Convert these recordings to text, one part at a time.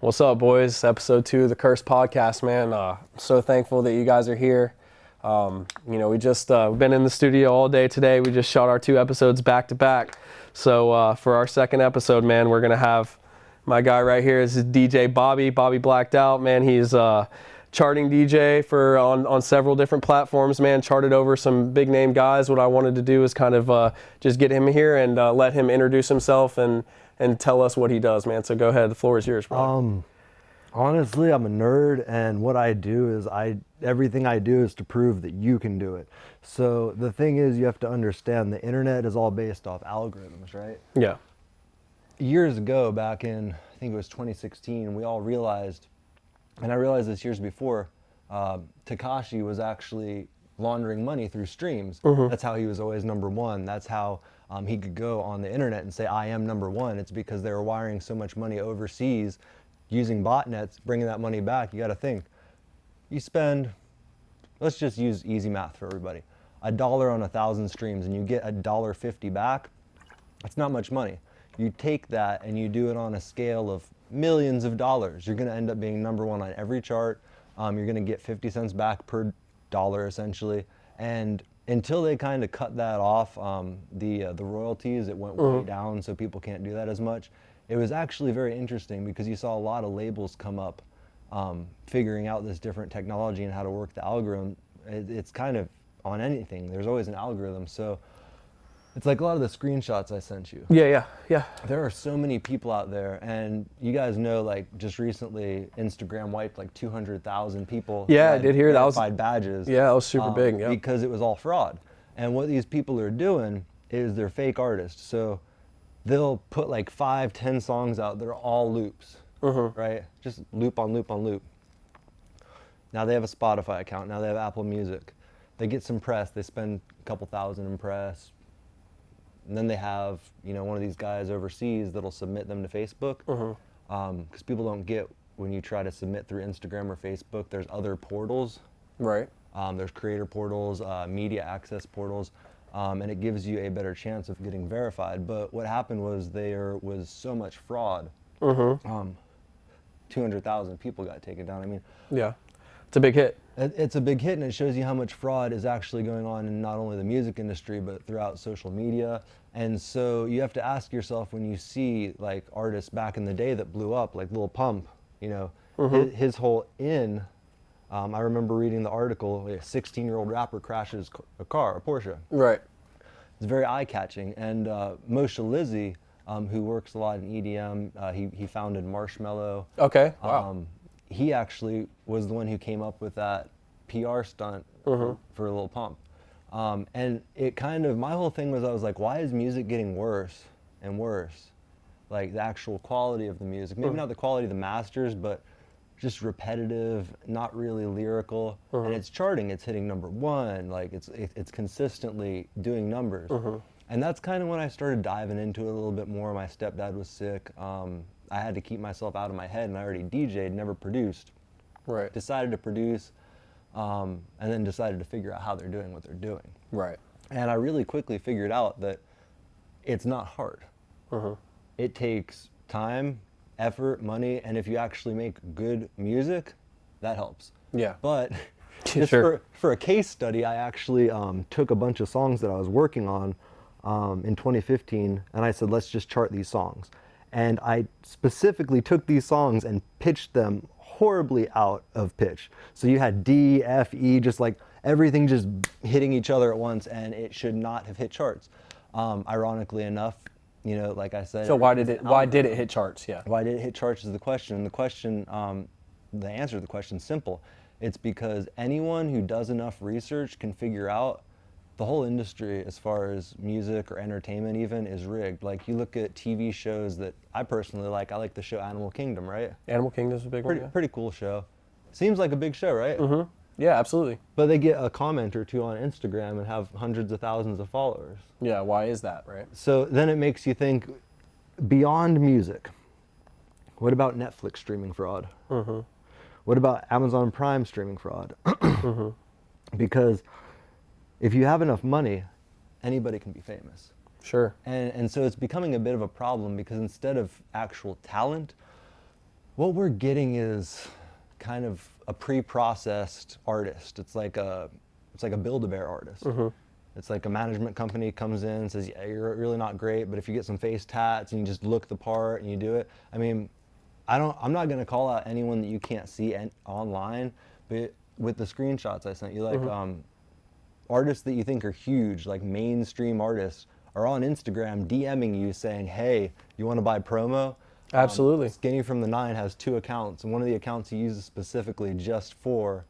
What's up, boys? Episode 2 of the Curse Podcast, man. So thankful that you guys are here. We just been in the studio all day today. We just shot our 2 episodes back to back. So for our second episode, man, we're gonna have my guy right here is DJ Bobby Blakdout, man. He's charting DJ for on several different platforms, man. Charted over some big name guys. What I wanted to do is kind of just get him here and let him introduce himself and tell us what he does, man. So go ahead, the floor is yours, bro. Honestly, I'm a nerd, and what I do is everything I do is to prove that you can do it. So the thing is, you have to understand the internet is all based off algorithms, right? Yeah. Years ago, back in, I think it was 2016, we all realized, and I realized this years before, Tekashi was actually laundering money through streams. Mm-hmm. That's how he was always number one. That's how he could go on the internet and say, I am number one. It's because they were wiring so much money overseas using botnets, bringing that money back. You got to think, you spend, let's just use easy math for everybody, $1 on 1,000 streams and you get $1.50 back. It's not much money. You take that and you do it on a scale of millions of dollars. You're going to end up being number one on every chart. You're going to get 50 cents back per dollar essentially. And until they kind of cut that off, the royalties, it went way down, so people can't do that as much. It was actually very interesting because you saw a lot of labels come up figuring out this different technology and how to work the algorithm. It's kind of on anything. There's always an algorithm. So it's like a lot of the screenshots I sent you. Yeah. There are so many people out there, and you guys know, like, just recently Instagram wiped like 200,000 people. Yeah, I did hear that. Verified badges. Yeah, that was super big. Yeah. Because it was all fraud. And what these people are doing is they're fake artists. So they'll put like 5-10 songs out that are all loops, right? Just loop on loop on loop. Now they have a Spotify account. Now they have Apple Music. They get some press. They spend a couple thousand in press. And then they have, one of these guys overseas that'll submit them to Facebook. Because people don't get, when you try to submit through Instagram or Facebook, there's other portals. Right. There's creator portals, media access portals, and it gives you a better chance of getting verified. But what happened was there was so much fraud. 200,000 people got taken down. I mean, yeah, it's a big hit. It's a big hit, and it shows you how much fraud is actually going on in not only the music industry, but throughout social media. And so you have to ask yourself, when you see like artists back in the day that blew up, like Lil Pump, his whole I remember reading the article, a 16-year-old rapper crashes a car, a Porsche. Right. It's very eye-catching. And Moshe Lizzy, who works a lot in EDM, he founded Marshmello. Okay, wow. He actually was the one who came up with that PR stunt for Lil Pump. And it kind of, my whole thing was, I was like, why is music getting worse and worse? Like the actual quality of the music, maybe not the quality of the masters, but just repetitive, not really lyrical. And it's charting, it's hitting number one, like it's consistently doing numbers. And that's kind of when I started diving into it a little bit more. My stepdad was sick. I had to keep myself out of my head, and I already DJ'd, never produced. Right. Decided to produce, and then decided to figure out how they're doing what they're doing. Right. And I really quickly figured out that it's not hard. It takes time, effort, money, and if you actually make good music, that helps. Yeah. But just for a case study, I actually took a bunch of songs that I was working on in 2015, and I said, let's just chart these songs. And I specifically took these songs and pitched them horribly out of pitch. So you had D, F, E, just like everything just hitting each other at once, and it should not have hit charts. Ironically enough, like I said. So why did it hit charts? Yeah. Why did it hit charts is the question. And the answer to the question is simple. It's because anyone who does enough research can figure out the whole industry, as far as music or entertainment even, is rigged. Like, you look at TV shows that I personally like. I like the show Animal Kingdom, right? Animal Kingdom's a big one. Pretty cool show. Seems like a big show, right? Yeah, absolutely. But they get a comment or two on Instagram and have hundreds of thousands of followers. Yeah, why is that, right? So then it makes you think, beyond music, what about Netflix streaming fraud? What about Amazon Prime streaming fraud? Because if you have enough money, anybody can be famous. Sure. And so it's becoming a bit of a problem, because instead of actual talent, What we're getting is kind of a pre-processed artist. It's like a Build-A-Bear artist. It's like a management company comes in and says, yeah, you're really not great, but if you get some face tats and you just look the part and you do it. I mean, I'm not gonna call out anyone that you can't see online, but with the screenshots I sent you, like artists that you think are huge, like mainstream artists, are on Instagram DMing you saying, hey, you wanna buy promo? Absolutely. Skinny from the Nine has 2 accounts, and one of the accounts he uses specifically just for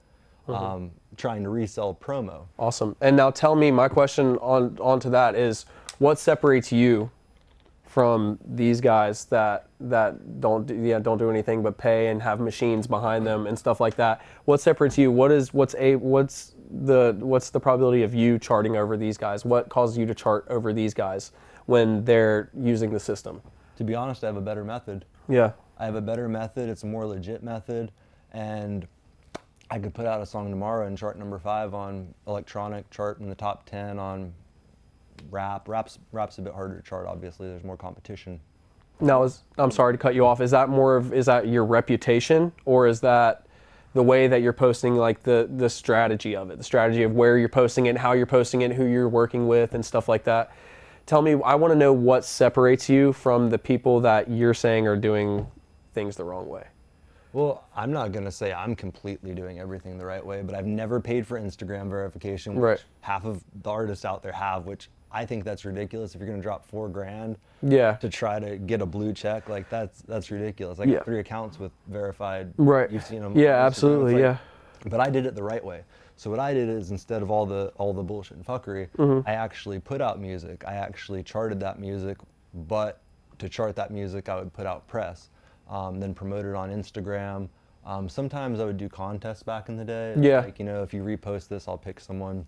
trying to resell promo. Awesome. And now tell me, my question onto that is, what separates you from these guys that don't do anything but pay and have machines behind them and stuff like that? What separates you? What's the probability of you charting over these guys? What causes you to chart over these guys when they're using the system? To be honest, I have a better method. Yeah. I have a better method. It's a more legit method, and I could put out a song tomorrow and chart number 5 on electronic, chart in the top 10 on rap. Rap's a bit harder to chart, obviously. There's more competition. Now, I'm sorry to cut you off. Is that your reputation, or is that the way that you're posting, like the strategy of it, the strategy of where you're posting it, how you're posting it, who you're working with, and stuff like that? Tell me, I want to know what separates you from the people that you're saying are doing things the wrong way. Well, I'm not going to say I'm completely doing everything the right way, but I've never paid for Instagram verification, which half of the artists out there have, which I think that's ridiculous. If you're going to drop $4,000 to try to get a blue check, like that's ridiculous. I got 3 accounts with verified. Right. You've seen them. Yeah, absolutely. Like, but I did it the right way. So what I did is, instead of all the bullshit and fuckery, I actually put out music. I actually charted that music, but to chart that music, I would put out press, then promote it on Instagram. Sometimes I would do contests back in the day. Like, you know, if you repost this, I'll pick someone.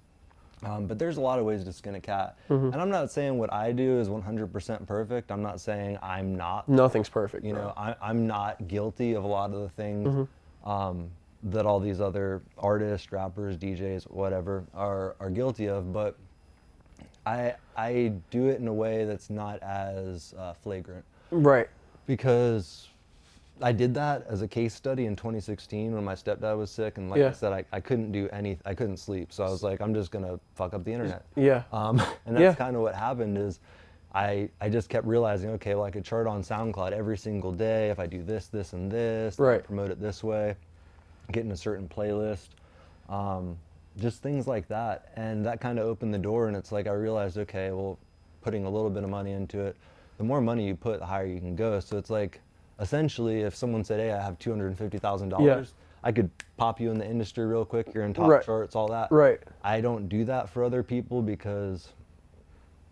But there's a lot of ways to skin a cat. And I'm not saying what I do is 100% perfect. I'm not saying I'm not. Nothing's perfect. You know, I'm not guilty of a lot of the things that all these other artists, rappers, DJs, whatever, are guilty of. But I do it in a way that's not as flagrant. Right. Because I did that as a case study in 2016 when my stepdad was sick, and like I said, I couldn't do I couldn't sleep. So I was like, I'm just gonna fuck up the internet. And that's kind of what happened. Is I just kept realizing, okay, well, I could chart on SoundCloud every single day if I do this, this, and this. Promote it this way, get in a certain playlist, just things like that. And that kind of opened the door. And it's like I realized, okay, well, putting a little bit of money into it, the more money you put, the higher you can go. So it's like, essentially, if someone said, hey, I have $250,000, I could pop you in the industry real quick, you're in top charts, all that. I don't do that for other people because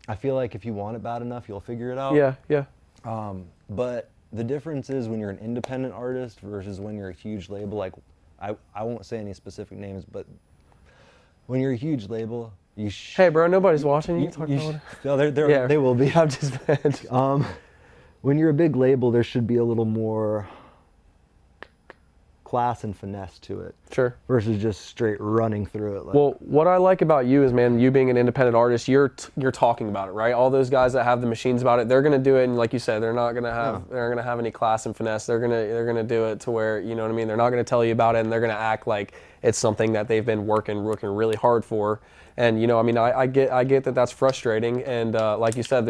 I feel like if you want it bad enough, you'll figure it out. But the difference is when you're an independent artist versus when you're a huge label, like I won't say any specific names, but when you're a huge label, hey bro, nobody's watching you. No, they will be. I'm just bad. When you're a big label, there should be a little more class and finesse to it. Sure. Versus just straight running through it. Well, what I like about you is, man, you being an independent artist, you're talking about it, right? All those guys that have the machines about it, they're gonna do it, and like you said, they're not gonna have any class and finesse. They're gonna do it to where, you know what I mean? They're not gonna tell you about it, and they're gonna act like it's something that they've been working really hard for. And you know, I mean, I get that that's frustrating, and like you said,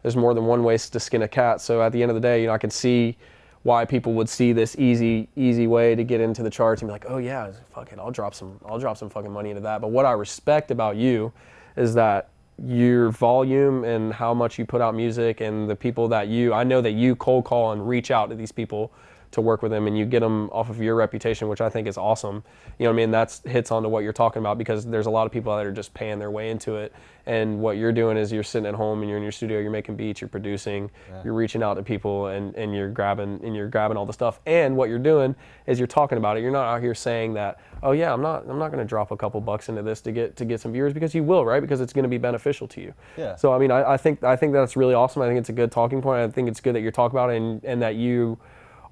there's more than one way to skin a cat. So at the end of the day, you know, I can see why people would see this easy way to get into the charts and be like, oh yeah, fuck it, I'll drop some fucking money into that. But what I respect about you is that your volume and how much you put out music, and the people that I know that you cold call and reach out to these people to work with them, and you get them off of your reputation, which I think is awesome. You know what I mean? That hits onto what you're talking about, because there's a lot of people that are just paying their way into it. And what you're doing is you're sitting at home and you're in your studio, you're making beats, you're producing, you're reaching out to people, and you're grabbing all the stuff. And what you're doing is you're talking about it. You're not out here saying that, oh yeah, I'm not going to drop a couple bucks into this to get some viewers, because you will, right? Because it's going to be beneficial to you. So I mean, I think that's really awesome. I think it's a good talking point. I think it's good that you're talking about it, and that you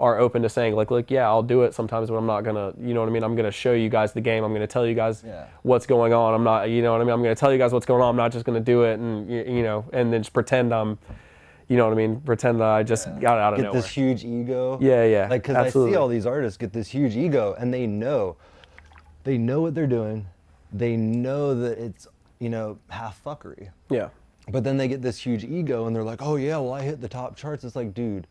are open to saying, like, look, yeah, I'll do it sometimes, but I'm not gonna, you know what I mean? I'm gonna show you guys the game. I'm gonna tell you guys what's going on. I'm not, you know what I mean? I'm gonna tell you guys what's going on. I'm not just gonna do it and, you know, and then just pretend I'm, you know what I mean, pretend that I just got it out of Get nowhere. this huge ego. Yeah, Like, because I see all these artists get this huge ego, and they know what they're doing. They know that it's, you know, half fuckery. Yeah. But then they get this huge ego, and they're like, oh yeah, well I hit the top charts. It's like, dude,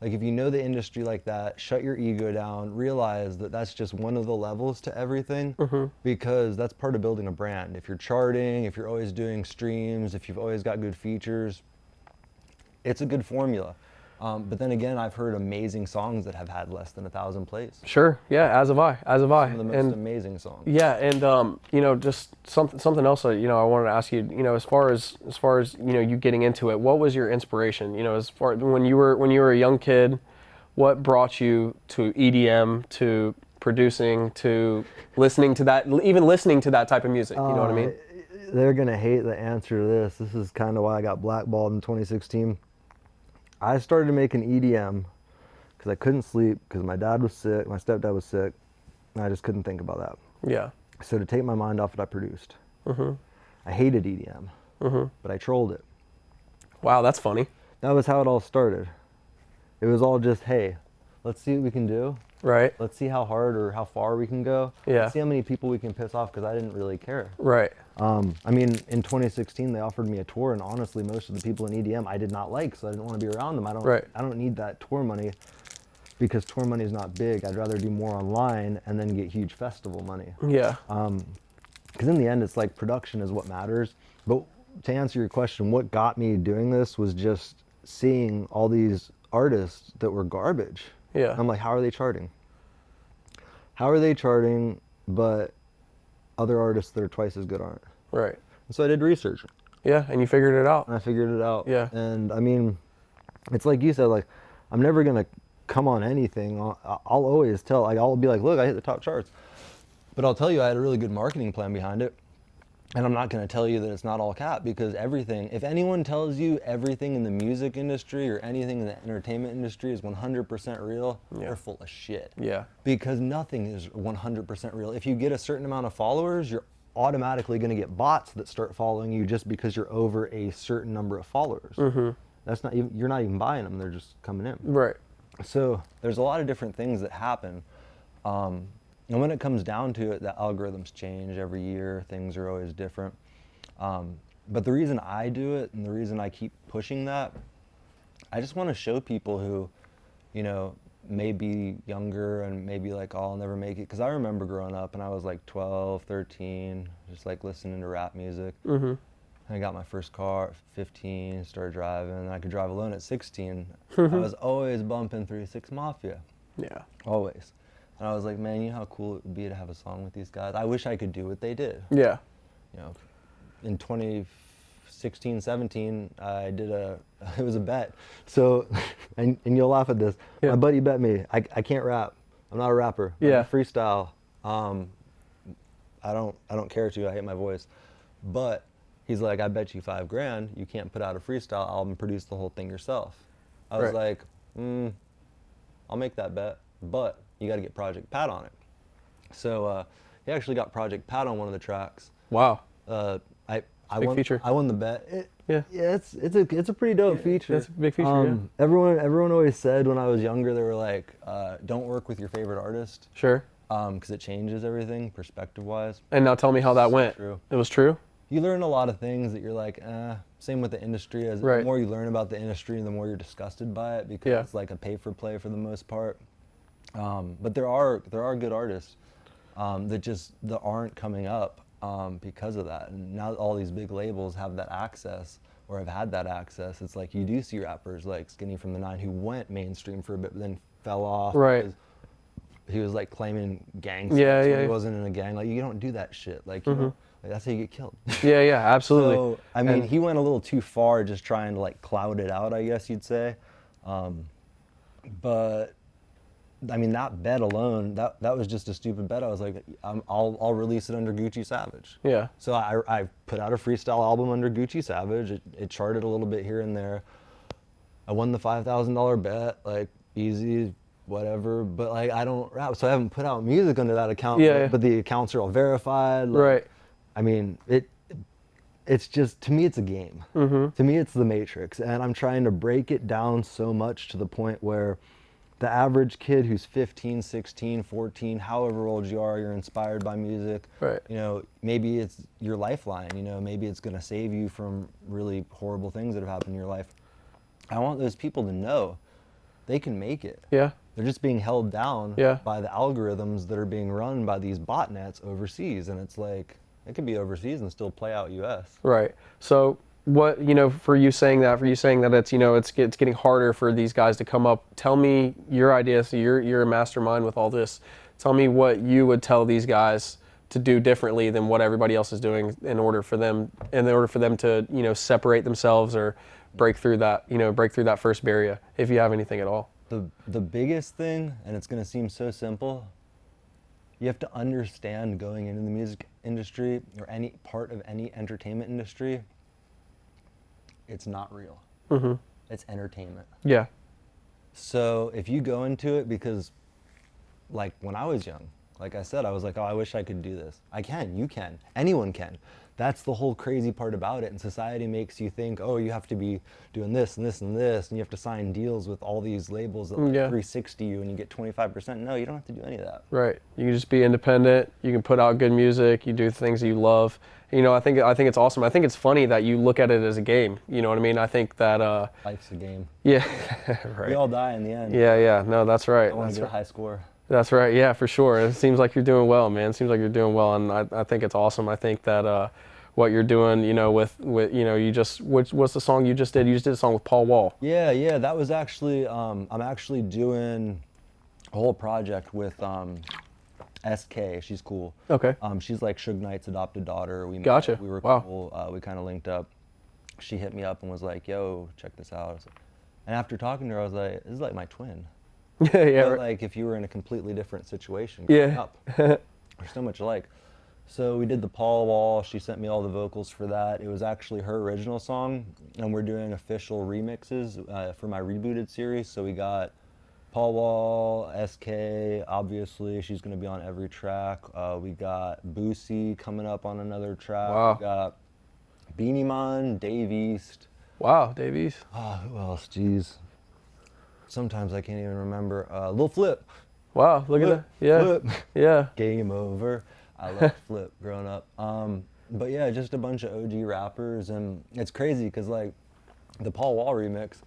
like if you know the industry like that, shut your ego down, realize that that's just one of the levels to everything, because that's part of building a brand. If you're charting, if you're always doing streams, if you've always got good features, it's a good formula. But then again, I've heard amazing songs that have had less than 1,000 plays. Sure. Yeah. As have I. Some of the most amazing songs. Yeah, and you know, just something else that, you know, I wanted to ask you, you know, as far as you know, you getting into it, what was your inspiration? You know, as far when you were a young kid, what brought you to EDM, to producing, to listening to that, even listening to that type of music? You know what I mean? They're gonna hate the answer to this. This is kind of why I got blackballed in 2016. I started making EDM because I couldn't sleep, because my dad was sick, my stepdad was sick, and I just couldn't think about that. Yeah. So to take my mind off it, I produced. I hated EDM, but I trolled it. Wow, that's funny. That was how it all started. It was all just, hey, let's see what we can do. Right. Let's see how hard or how far we can go. Yeah. Let's see how many people we can piss off, because I didn't really care. Right. I mean, in 2016, they offered me a tour, and honestly, most of the people in EDM I did not like, so I didn't want to be around them. I don't need that tour money, because tour money is not big. I'd rather do more online and then get huge festival money. Yeah. Because in the end, it's like production is what matters. But to answer your question, what got me doing this was just seeing all these artists that were garbage. Yeah. I'm like, how are they charting? How are they charting, but other artists that are twice as good aren't? Right. And so I did research. Yeah, and you figured it out. And I figured it out. Yeah. And I mean, it's like you said, like, I'm never gonna come on anything. I'll always tell, like, I'll be like, look, I hit the top charts. But I'll tell you, I had a really good marketing plan behind it. And I'm not gonna tell you that it's not all cap, because everything, if anyone tells you everything in the music industry or anything in the entertainment industry is 100% real, they're full of shit. Yeah. Because nothing is 100% real. If you get a certain amount of followers, you're automatically gonna get bots that start following you just because you're over a certain number of followers. That's not even, you're not even buying them, they're just coming in. Right. So there's a lot of different things that happen. And when it comes down to it, the algorithms change every year. Things are always different. But the reason I do it, and the reason I keep pushing that, I just want to show people who, you know, may be younger and maybe like, oh, I'll never make it. Because I remember growing up and I was like 12, 13, just like listening to rap music. I got my first car at 15, started driving, and I could drive alone at 16. I was always bumping 3-6 Mafia. Yeah. Always. And I was like, man, you know how cool it would be to have a song with these guys? I wish I could do what they did. Yeah. You know, in 2016, 17, I did it was a bet. So, and you'll laugh at this. Yeah. My buddy bet me, I can't rap. I'm not a rapper. Yeah. I'm a freestyle. I don't care to, I hate my voice. But he's like, I bet you $5,000 you can't put out a freestyle album, produce the whole thing yourself. I was like, I'll make that bet, but you got to get Project Pat on it. So he actually got Project Pat on one of the tracks. Wow. I big won. feature. I won the bet. Yeah. It's a pretty dope feature. It's a big feature. Yeah. Everyone always said when I was younger, they were like, don't work with your favorite artist. Sure. Because it changes everything perspective wise. And now tell me how that went. True. It was true? You learn a lot of things that you're like, same with the industry. As the more you learn about the industry, the more you're disgusted by it, because it's like a pay for play for the most part. But there are good artists that aren't coming up because of that. And now all these big labels have that access, or have had that access. It's like you do see rappers like Skinny from the Nine who went mainstream for a bit, but then fell off. Right. Because he was like claiming gang Yeah, sex when yeah. he wasn't in a gang. Like, you don't do that shit. Like, you know, like, that's how you get killed. Yeah, yeah, absolutely. So, I mean, he went a little too far just trying to like cloud it out, I guess you'd say. But I mean, that bet alone, that was just a stupid bet. I was like, I'll release it under Gucci Savage. Yeah. So I put out a freestyle album under Gucci Savage. It charted a little bit here and there. I won the $5,000 bet, like easy, whatever. But like, I don't rap, so I haven't put out music under that account. Yeah. But the accounts are all verified. Like, Right. I mean, it's just, to me, it's a game. To me, it's the Matrix. And I'm trying to break it down so much to the point where the average kid who's 15, 16, 14, however old you are, you're inspired by music. Right. You know, maybe it's your lifeline, you know, maybe it's going to save you from really horrible things that have happened in your life. I want those people to know they can make it. Yeah. They're just being held down Yeah. by the algorithms that are being run by these botnets overseas. And it's like, it could be overseas and still play out US. Right. So what, you know, for you saying that it's, you know, it's getting harder for these guys to come up. Tell me your ideas. So you're a mastermind with all this. Tell me what you would tell these guys to do differently than what everybody else is doing in order for them to, you know, separate themselves or break through that first barrier, if you have anything at all. The biggest thing, and it's going to seem so simple, you have to understand going into the music industry or any part of any entertainment industry, it's not real. It's entertainment. Yeah. So if you go into it because, like when I was young, like I said, I was like, oh, I wish I could do this. I can, you can, anyone can. That's the whole crazy part about it. And society makes you think, oh, you have to be doing this and this and this, and you have to sign deals with all these labels that like 360 you and you get 25%. No, you don't have to do any of that. Right. You can just be independent. You can put out good music. You do things that you love. You know, I think it's awesome. I think it's funny that you look at it as a game. You know what I mean? I think that Life's a game. Yeah. Right. We all die in the end. Yeah. No, that's right. I want to get a high score. That's right. Yeah, for sure. It seems like you're doing well, man. It seems like you're doing well, and I think it's awesome. I think that what you're doing, you know, with you know, what's the song you just did? You just did a song with Paul Wall. Yeah. That was actually I'm actually doing a whole project with SK. She's cool. Okay. She's like Suge Knight's adopted daughter. We Gotcha. We were Wow. cool. We kind of linked up. She hit me up and was like, "Yo, check this out." And after talking to her, I was like, "This is like my twin." Yeah. But like if you were in a completely different situation growing up. We're so much alike. So we did the Paul Wall. She sent me all the vocals for that. It was actually her original song, and we're doing official remixes for my rebooted series. So we got Paul Wall, SK, obviously, she's going to be on every track. We got Boosie coming up on another track. Wow. We got Beanie Man, Dave East. Wow, Davies. Who else? Jeez. Sometimes I can't even remember. Lil Flip. Wow, look at that. Yeah. Flip. Yeah. Game over. I loved Flip growing up. But yeah, just a bunch of OG rappers, and it's crazy because like the Paul Wall remix.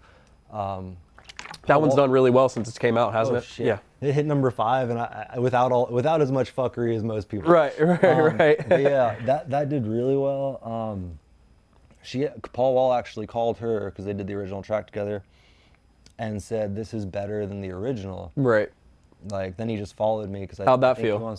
That one's done really well since it came out, hasn't it? Shit. Yeah. It hit number 5, and I without as much fuckery as most people. Right. But yeah, that did really well. Paul Wall actually called her because they did the original track together, and said this is better than the original. Right. Like then he just followed me because How'd that feel?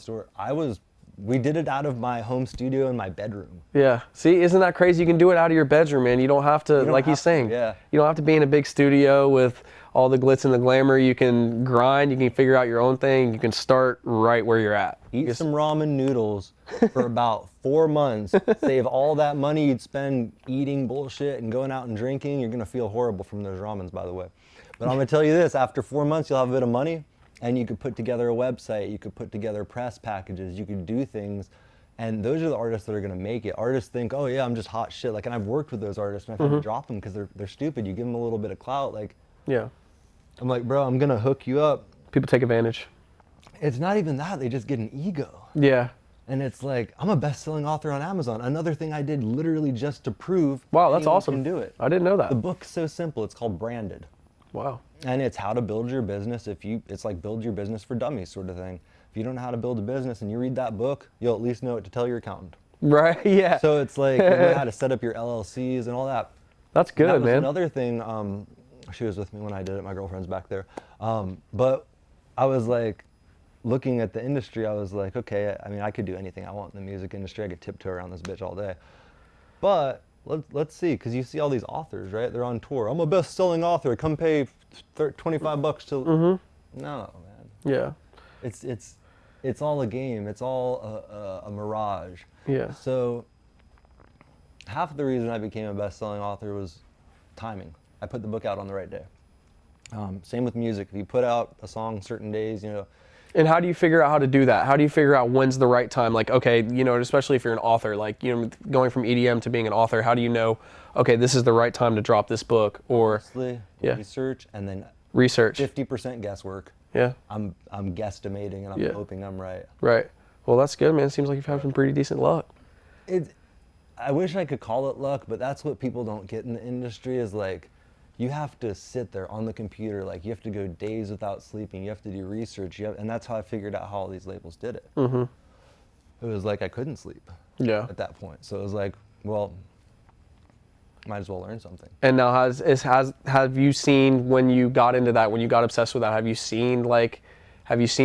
We did it out of my home studio in my bedroom. Yeah. See, isn't that crazy? You can do it out of your bedroom, man. You don't have to, like he's saying. Yeah. You don't have to be in a big studio with all the glitz and the glamour. You can grind. You can figure out your own thing. You can start right where you're at. Eat some ramen noodles for about 4 months. Save all that money you'd spend eating bullshit and going out and drinking. You're gonna feel horrible from those ramens, by the way. But I'm gonna tell you this: after 4 months, you'll have a bit of money. And you could put together a website, you could put together press packages, you could do things, and those are the artists that are gonna make it. Artists think, oh yeah, I'm just hot shit. Like, and I've worked with those artists, and I have to drop them because they're stupid. You give them a little bit of clout, like, Yeah. I'm like, bro, I'm gonna hook you up. People take advantage. It's not even that, they just get an ego. Yeah. And it's like, I'm a best-selling author on Amazon. Another thing I did literally just to prove Wow, that's anyone awesome. can do it. I didn't know that. The book's so simple, it's called Branded. Wow. And it's how to build your business. It's like build your business for dummies sort of thing. If you don't know how to build a business and you read that book, you'll at least know what to tell your accountant. Right, yeah. So it's like, you know how to set up your LLCs and all that. That's good, That was man. another thing, she was with me when I did it, my girlfriend's back there. But I was like, looking at the industry, I was like, okay, I mean, I could do anything I want in the music industry. I could tiptoe around this bitch all day. But let's see, because you see all these authors, right? They're on tour. I'm a best-selling author. Come pay $25 to. No, man. Yeah. It's all a game. It's all a mirage. Yeah. So half the reason I became a best-selling author was timing. I put the book out on the right day. Same with music. If you put out a song certain days, you know, And how do you figure out how to do that? How do you figure out when's the right time? Like, okay, especially if you're an author, like, going from EDM to being an author, how do you know, okay, this is the right time to drop this book? Or Honestly, yeah, research, and then research. 50% guesswork. Yeah. I'm guesstimating, and I'm hoping I'm right. Right. Well, that's good, man. It seems like you've had some pretty decent luck. I wish I could call it luck, but that's what people don't get in the industry is like, you have to sit there on the computer, like you have to go days without sleeping, you have to do research, and that's how I figured out how all these labels did it. Mm-hmm. It was like I couldn't sleep at that point. So it was like, well, might as well learn something. And now have you seen when you got into that, when you got obsessed with that, have you seen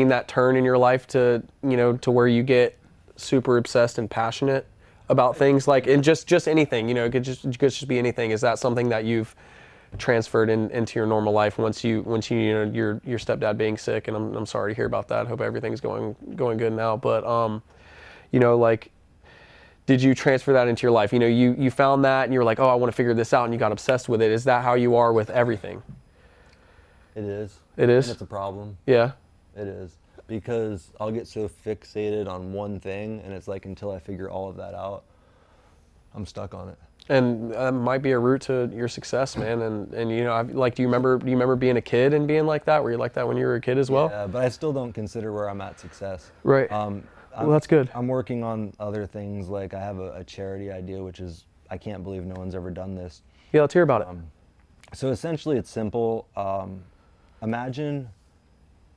that turn in your life to, to where you get super obsessed and passionate about things like, and just anything, it could just be anything. Is that something that you've transferred into your normal life once you your stepdad being sick? And I'm sorry to hear about that. I hope everything's going good now. But like, did you transfer that into your life? You found that and you were like, oh, I want to figure this out, and you got obsessed with it. Is that how you are with everything? It is. It is? And it's a problem. Yeah. It is. Because I'll get so fixated on one thing, and it's like until I figure all of that out, I'm stuck on it. And that might be a route to your success, man. And do you remember being a kid and being like that? Were you like that when you were a kid as well? Yeah, but I still don't consider where I'm at success. Right. Well, that's good. I'm working on other things. Like I have a charity idea, which is, I can't believe no one's ever done this. Yeah, let's hear about it. So essentially it's simple. Imagine,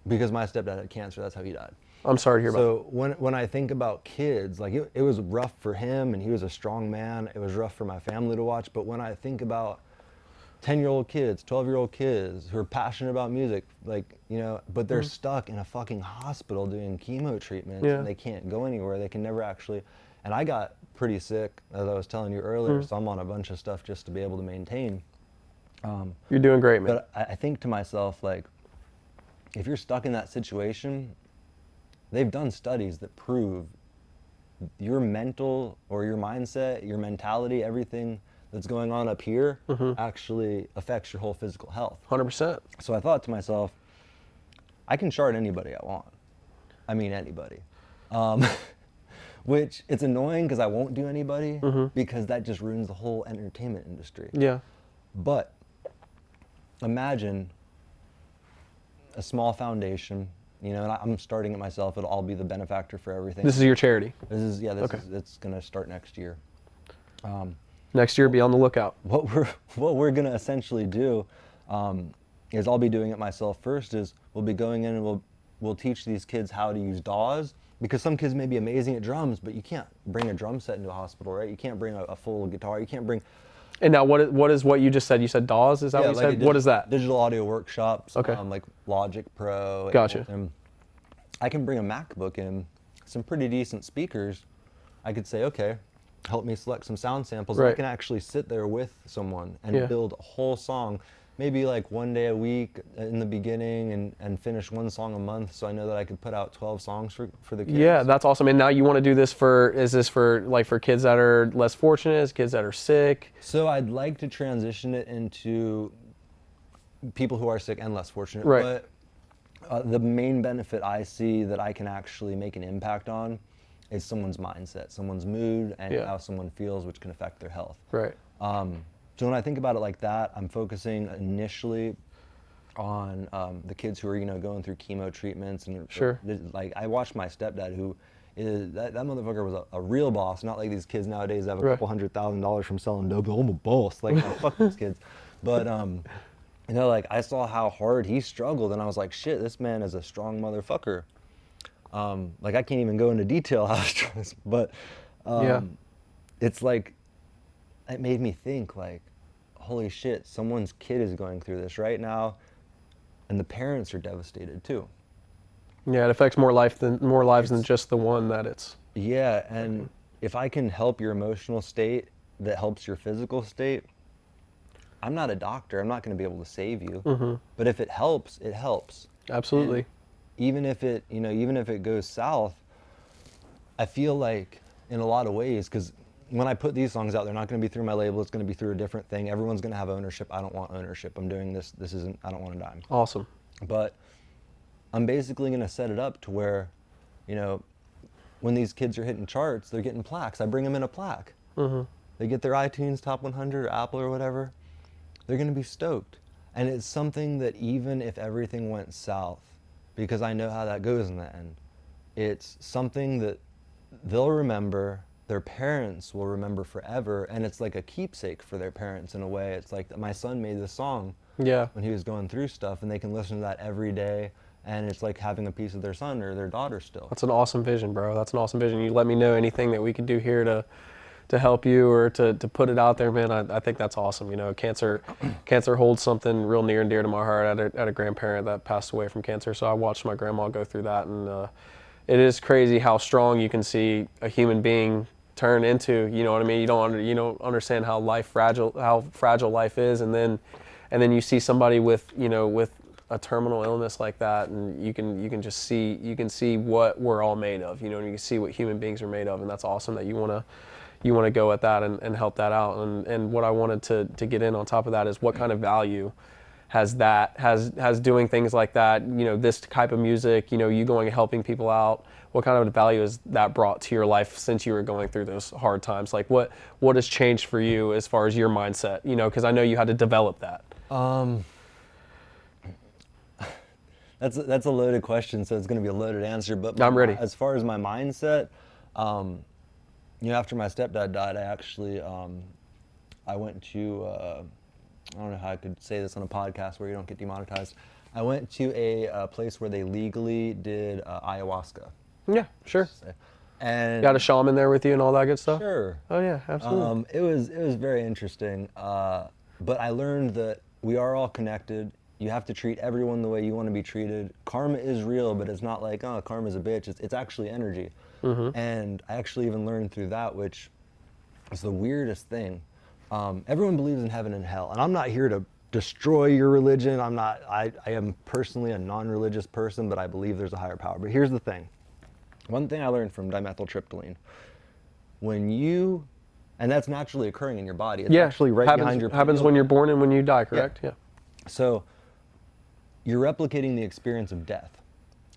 because my stepdad had cancer, that's how he died. I'm sorry to hear about that. So when I think about kids, like it was rough for him, and he was a strong man. It was rough for my family to watch. But when I think about 10-year-old kids, 12-year-old kids who are passionate about music, like, but they're stuck in a fucking hospital doing chemo treatments, and they can't go anywhere. They can never actually, and I got pretty sick, as I was telling you earlier, so I'm on a bunch of stuff just to be able to maintain. You're doing great, man. But I think to myself, like, if you're stuck in that situation, they've done studies that prove your mental or your mindset, your mentality, everything that's going on up here actually affects your whole physical health. 100%. So I thought to myself, I can chart anybody I want. I mean, anybody. Which it's annoying because I won't do anybody because that just ruins the whole entertainment industry. Yeah. But imagine a small foundation, and I'm starting it myself. I'll be the benefactor for everything. This is your charity? It's going to start next year. Next year, be on the lookout. What we're going to essentially do is I'll be doing it myself first. Is we'll be going in and we'll teach these kids how to use DAWs, because some kids may be amazing at drums, but you can't bring a drum set into a hospital, right? You can't bring a full guitar. You can't bring. And now, what is what you just said? You said DAWs? Is that what you said? What is that? Digital audio workshops. Okay. Like Logic Pro. Gotcha. And I can bring a MacBook in, some pretty decent speakers. I could say, okay, help me select some sound samples. Right. I can actually sit there with someone and build a whole song, maybe like one day a week in the beginning, and finish one song a month, so I know that I could put out 12 songs for the kids. Yeah, that's awesome. And now you want to do this is this for kids that are less fortunate, kids that are sick? So I'd like to transition it into people who are sick and less fortunate. Right. But the main benefit I see that I can actually make an impact on is someone's mindset, someone's mood, and how someone feels, which can affect their health. Right. So when I think about it like that, I'm focusing initially on the kids who are, going through chemo treatments. And sure. Like, I watched my stepdad, who is, that motherfucker was a real boss, not like these kids nowadays that have a couple $100,000 from selling dope. I'm a boss. Like, no, fuck these kids. But, like, I saw how hard he struggled, and I was like, shit, this man is a strong motherfucker. Like, I can't even go into detail how strong, but it's like, it made me think, like, holy shit, someone's kid is going through this right now, and the parents are devastated too. Yeah, it affects more lives than just the one that it's. Yeah, and if I can help your emotional state that helps your physical state, I'm not a doctor. I'm not going to be able to save you. But if it helps, it helps. Absolutely. And even if it goes south, I feel like in a lot of ways, because when I put these songs out, they're not going to be through my label. It's going to be through a different thing. Everyone's going to have ownership. I don't want ownership. I'm doing this. I don't want a dime. Awesome. But I'm basically going to set it up to where, you know, when these kids are hitting charts, they're getting plaques. I bring them in a plaque. They get their iTunes Top 100 or Apple or whatever. They're going to be stoked. And it's something that even if everything went south, because I know how that goes in the end, it's something that they'll remember, their parents will remember forever, and it's like a keepsake for their parents in a way. It's like my son made this song when he was going through stuff, and they can listen to that every day, and it's like having a piece of their son or their daughter still. That's an awesome vision, bro. That's an awesome vision. You let me know anything that we could do here to help you or to put it out there, man. I think that's awesome. You know, cancer holds something real near and dear to my heart. I had a grandparent that passed away from cancer, so I watched my grandma go through that, and it is crazy how strong you can see a human being turn into. You know what I mean? You don't understand how fragile life is, and then you see somebody with a terminal illness like that, and you can see what we're all made of. You know, and you can see what human beings are made of, and that's awesome that you want to go at that and help that out. And what I wanted to get in on top of that is what kind of value has doing things like that, you know, this type of music, you know, you going and helping people out, what kind of value has that brought to your life since you were going through those hard times? Like what has changed for you as far as your mindset, you know, because I know you had to develop that. That's a loaded question, so it's going to be a loaded answer, but I'm ready. As far as my mindset, you know, after my stepdad died, I actually, I went to, I don't know how I could say this on a podcast where you don't get demonetized. I went to a place where they legally did ayahuasca. Yeah, sure. And got a shaman there with you and all that good stuff? Sure. Oh yeah, absolutely. It was very interesting, but I learned that we are all connected. You have to treat everyone the way you want to be treated. Karma is real, but it's not like, oh, karma's a bitch. It's actually energy. And I actually even learned through that, which is the weirdest thing. Everyone believes in heaven and hell, and I'm not here to destroy your religion. I am personally a non-religious person, but I believe there's a higher power. But here's the thing. One thing I learned from dimethyltryptamine, and that's naturally occurring in your body. It's actually right behind your happens when you're born and when you die, correct? Yeah. So you're replicating the experience of death.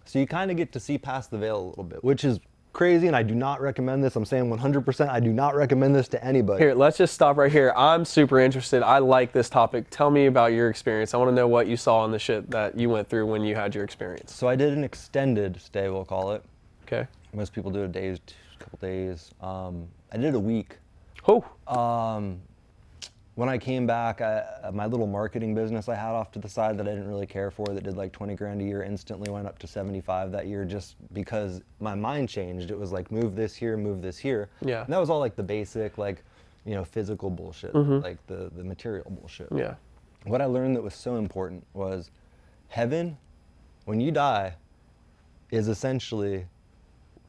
So you kind of get to see past the veil a little bit, which is crazy, and I do not recommend this. I'm saying 100%, I do not recommend this to anybody. Here, let's just stop right here. I'm super interested. I like this topic. Tell me about your experience. I want to know what you saw in the shit that you went through when you had your experience. So I did an extended stay, we'll call it. Okay. Most people do a couple days. I did a week. Oh. When I came back, my little marketing business I had off to the side that I didn't really care for, that did like 20 grand a year, instantly went up to 75 that year just because my mind changed. It was like, move this here, move this here. Yeah. And that was all like the basic, like, you know, physical bullshit, like the material bullshit. Yeah. What I learned that was so important was heaven, when you die, is essentially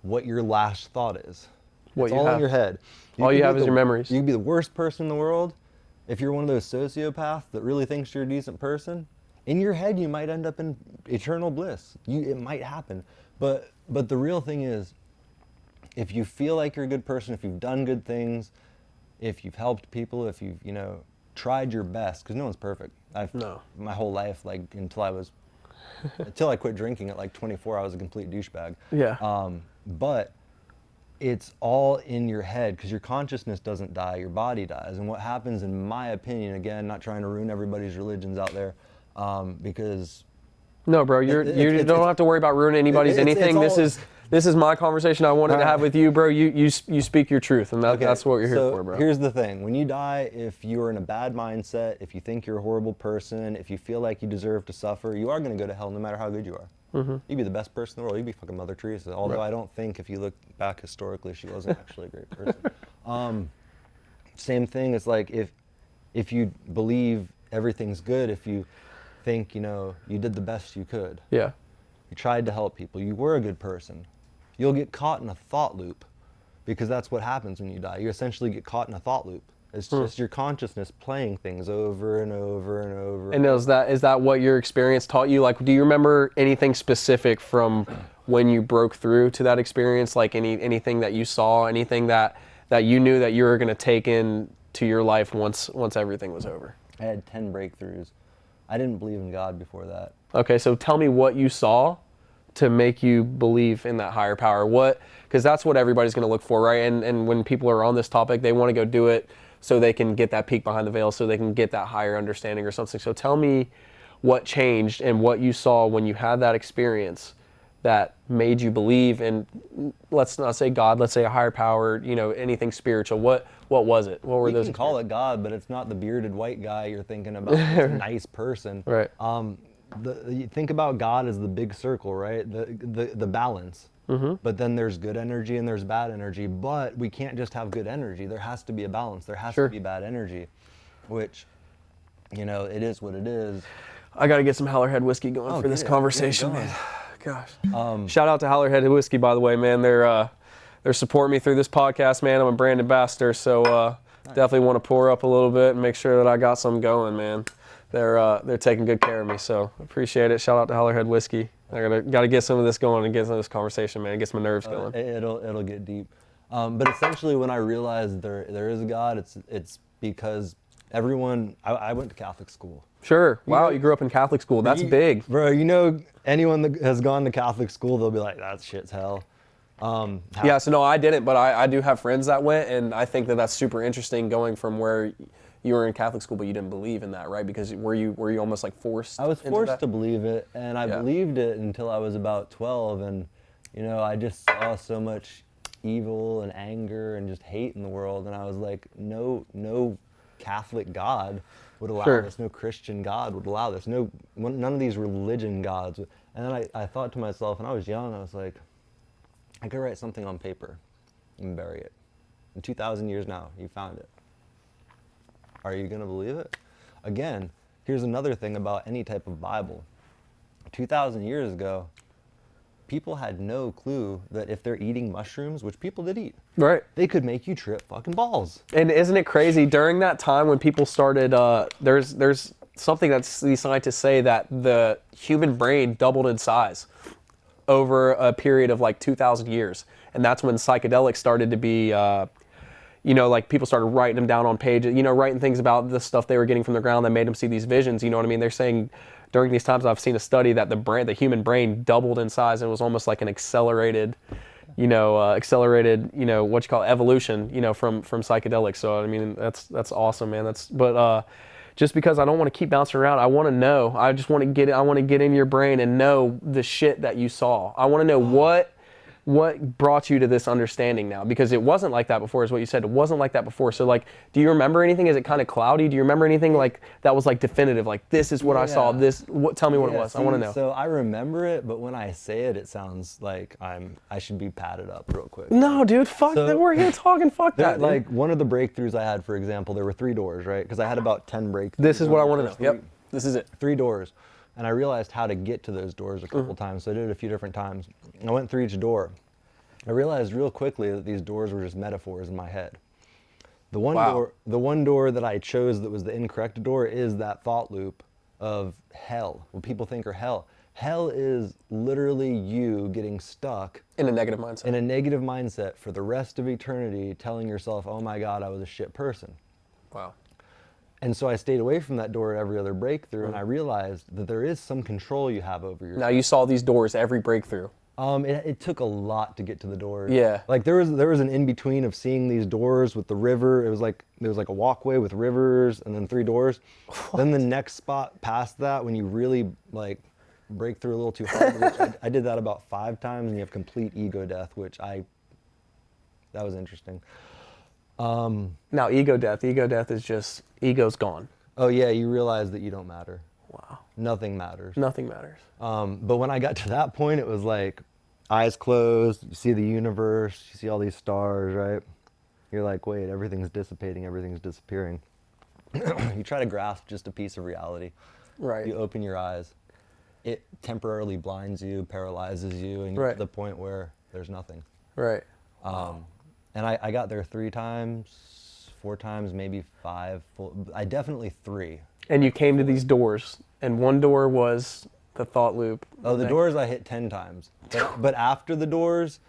what your last thought is. It's all in your head. All you have is your memories. You can be the worst person in the world. If you're one of those sociopaths that really thinks you're a decent person, in your head you might end up in eternal bliss. It might happen. But the real thing is, if you feel like you're a good person, if you've done good things, if you've helped people, if you've, you know, tried your best, because no one's perfect. My whole life, like until I quit drinking at like 24, I was a complete douchebag. Yeah. But it's all in your head, because your consciousness doesn't die, your body dies. And what happens, in my opinion, again, not trying to ruin everybody's religions out there, because... No, bro, you don't have to worry about ruining anybody's anything. This is my conversation I wanted to have with you, bro. You speak your truth, and that's what you're here for, bro. Here's the thing. When you die, if you're in a bad mindset, if you think you're a horrible person, if you feel like you deserve to suffer, you are going to go to hell no matter how good you are. You'd be the best person in the world. You'd be fucking Mother Teresa. Although I don't think, if you look back historically, she wasn't actually a great person. Same thing. It's like if you believe everything's good, if you think, you know, you did the best you could. Yeah. You tried to help people. You were a good person. You'll get caught in a thought loop, because that's what happens when you die. You essentially get caught in a thought loop. It's just your consciousness playing things over and over and over. And is that what your experience taught you? Like, do you remember anything specific from when you broke through to that experience? Like anything that you saw, anything that you knew that you were going to take in to your life once everything was over? I had 10 breakthroughs. I didn't believe in God before that. Okay, so tell me what you saw to make you believe in that higher power? What, because that's what everybody's going to look for, right? And when people are on this topic, they want to go do it so they can get that peek behind the veil, so they can get that higher understanding or something. So tell me what changed and what you saw when you had that experience that made you believe in, let's not say God, let's say a higher power, you know, anything spiritual. What was it? What were those? You can call it God, but it's not the bearded white guy you're thinking about. It's a nice person. Right. You think about God as the big circle, right? The balance. Mm-hmm. But then there's good energy and there's bad energy. But we can't just have good energy. There has to be a balance. There has to be bad energy, which, you know, it is what it is. I got to get some Hallerhead whiskey going for this conversation, man. Gosh. Shout out to Hallerhead Whiskey, by the way, man. They're supporting me through this podcast, man. I'm a brand ambassador, so definitely want to pour up a little bit and make sure that I got some going, man. They're taking good care of me, so appreciate it. Shout out to Hallerhead Whiskey. I gotta get some of this going and get some of this conversation, man. It gets my nerves going. It'll get deep. But essentially, when I realized there is a God, it's because everyone. I went to Catholic school. Sure. Wow, you grew up in Catholic school. That's big. Bro, you know, anyone that has gone to Catholic school, they'll be like, that shit's hell. Yeah, so no, I didn't, but I do have friends that went, and I think that that's super interesting going from where you were in Catholic school, but you didn't believe in that, right? Because were you almost like forced? I was forced to believe it, and I believed it until I was about 12, and, you know, I just saw so much evil and anger and just hate in the world, and I was like, no Catholic God would allow this. No Christian God would allow this. None of these religion gods. And then I thought to myself, and I was young, I was like, I could write something on paper and bury it. In 2,000 years now, you found it. Are you going to believe it? Again, here's another thing about any type of Bible. 2,000 years ago, people had no clue that if they're eating mushrooms, which people did eat, right, they could make you trip fucking balls. And isn't it crazy? During that time when people started, there's something that these scientists say that the human brain doubled in size over a period of like 2,000 years. And that's when psychedelics started to be, you know, like people started writing them down on pages, you know, writing things about the stuff they were getting from the ground that made them see these visions, you know what I mean? They're saying during these times, I've seen a study that the human brain doubled in size, and it was almost like an accelerated, you know, what you call evolution, you know, from psychedelics. So, I mean, that's awesome, man. Just because I don't want to keep bouncing around, I want to know. I want to get in your brain and know the shit that you saw. I want to know what brought you to this understanding now, because it wasn't like that before, is what you said. It wasn't like that before. So, like, do you remember anything? Is it kind of cloudy? Do you remember anything like that was like definitive? Like, this is what I saw. Tell me what it was. I want to know. So I remember it, but when I say it, it sounds like I should be patted up real quick. No, dude, fuck that. We're here talking. Fuck that. Like, one of the breakthroughs I had, for example, there were 3 doors, right? Because I had about 10 breakthroughs. This is what I want to know. Yep, this is it. 3 doors. And I realized how to get to those doors a couple times, so I did it a few different times. I went through each door. I realized real quickly that these doors were just metaphors in my head. The one door that I chose that was the incorrect door is that thought loop of hell, what people think are hell. Hell is literally you getting stuck in a negative mindset. In a negative mindset for the rest of eternity, telling yourself, "Oh my God, I was a shit person." Wow. And so I stayed away from that door at every other breakthrough, and I realized that there is some control you have over yourself. Now you saw these doors every breakthrough. It took a lot to get to the doors. Yeah. Like there was an in-between of seeing these doors with the river. It was like, there was like a walkway with rivers and then 3 doors. What? Then the next spot past that, when you really like break through a little too hard, which I did that about 5 times, and you have complete ego death, that was interesting. Now ego death is just, ego's gone. Oh yeah, you realize that you don't matter. Wow. Nothing matters. Nothing matters. But when I got to that point, it was like eyes closed, you see the universe, you see all these stars, right? You're like, wait, everything's dissipating, everything's disappearing. You try to grasp just a piece of reality. Right. You open your eyes. It temporarily blinds you, paralyzes you, and you're to the point where there's nothing. Right. And I got there 3 times, 4 times, maybe 5. I definitely 3. And you came to these doors, and one door was the thought loop. Oh, the doors I hit 10 times. But after the doors,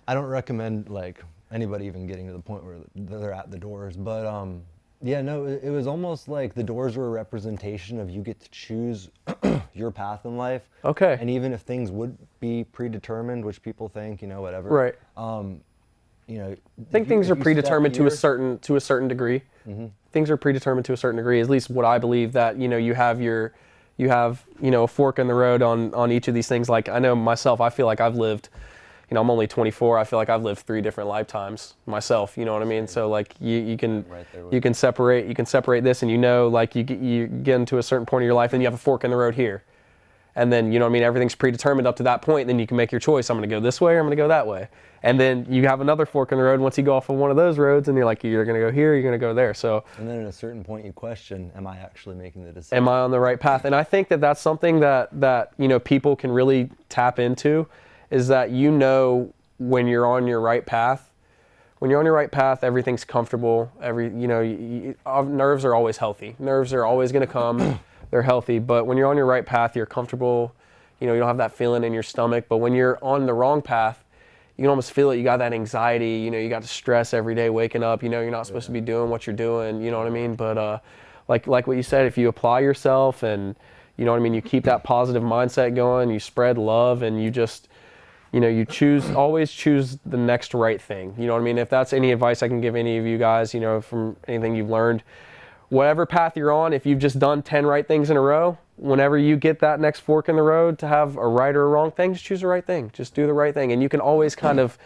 I don't recommend like anybody even getting to the point where they're at the doors. But Yeah, no, it was almost like the doors were a representation of you get to choose your path in life. Okay. And even if things would be predetermined, which people think, whatever. Right. I think things are predetermined to a certain degree. Mm-hmm. Things are predetermined to a certain degree. At least what I believe, that you have a fork in the road on each of these things. Like I know myself, I feel like I've lived. I'm only 24. I feel like I've lived 3 different lifetimes myself. You know what I mean? So like you can separate this, and like you get into a certain point of your life, and you have a fork in the road here, and then everything's predetermined up to that point. And then you can make your choice. I'm going to go this way, or I'm going to go that way. And then you have another fork in the road once you go off of one of those roads, and you're like, you're going to go here, you're going to go there. So. And then at a certain point, you question, am I actually making the decision? Am I on the right path? And I think that that's something that people can really tap into. Is that when you're on your right path. When you're on your right path, everything's comfortable. Nerves are always healthy. Nerves are always going to come. They're healthy. But when you're on your right path, you're comfortable. You don't have that feeling in your stomach. But when you're on the wrong path, you can almost feel it. You got that anxiety. You got the stress every day waking up. You're not supposed to be doing what you're doing. You know what I mean? But like what you said, if you apply yourself and you keep that positive mindset going, you spread love, and you just always choose the next right thing. You know what I mean? If that's any advice I can give any of you guys, from anything you've learned, whatever path you're on, if you've just done 10 right things in a row, whenever you get that next fork in the road to have a right or a wrong thing, just choose the right thing. Just do the right thing. And you can always kind of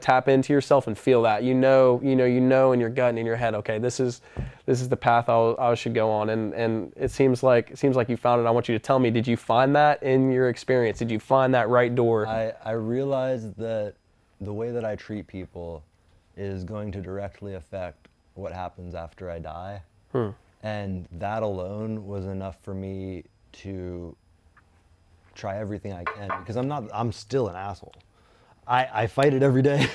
tap into yourself and feel that. You know in your gut and in your head, okay, this is the path I should go on. And it seems like you found it. I want you to tell me, did you find that in your experience? Did you find that right door? I realized that the way that I treat people is going to directly affect what happens after I die. And that alone was enough for me to try everything I can, because I'm still an asshole. I fight it every day.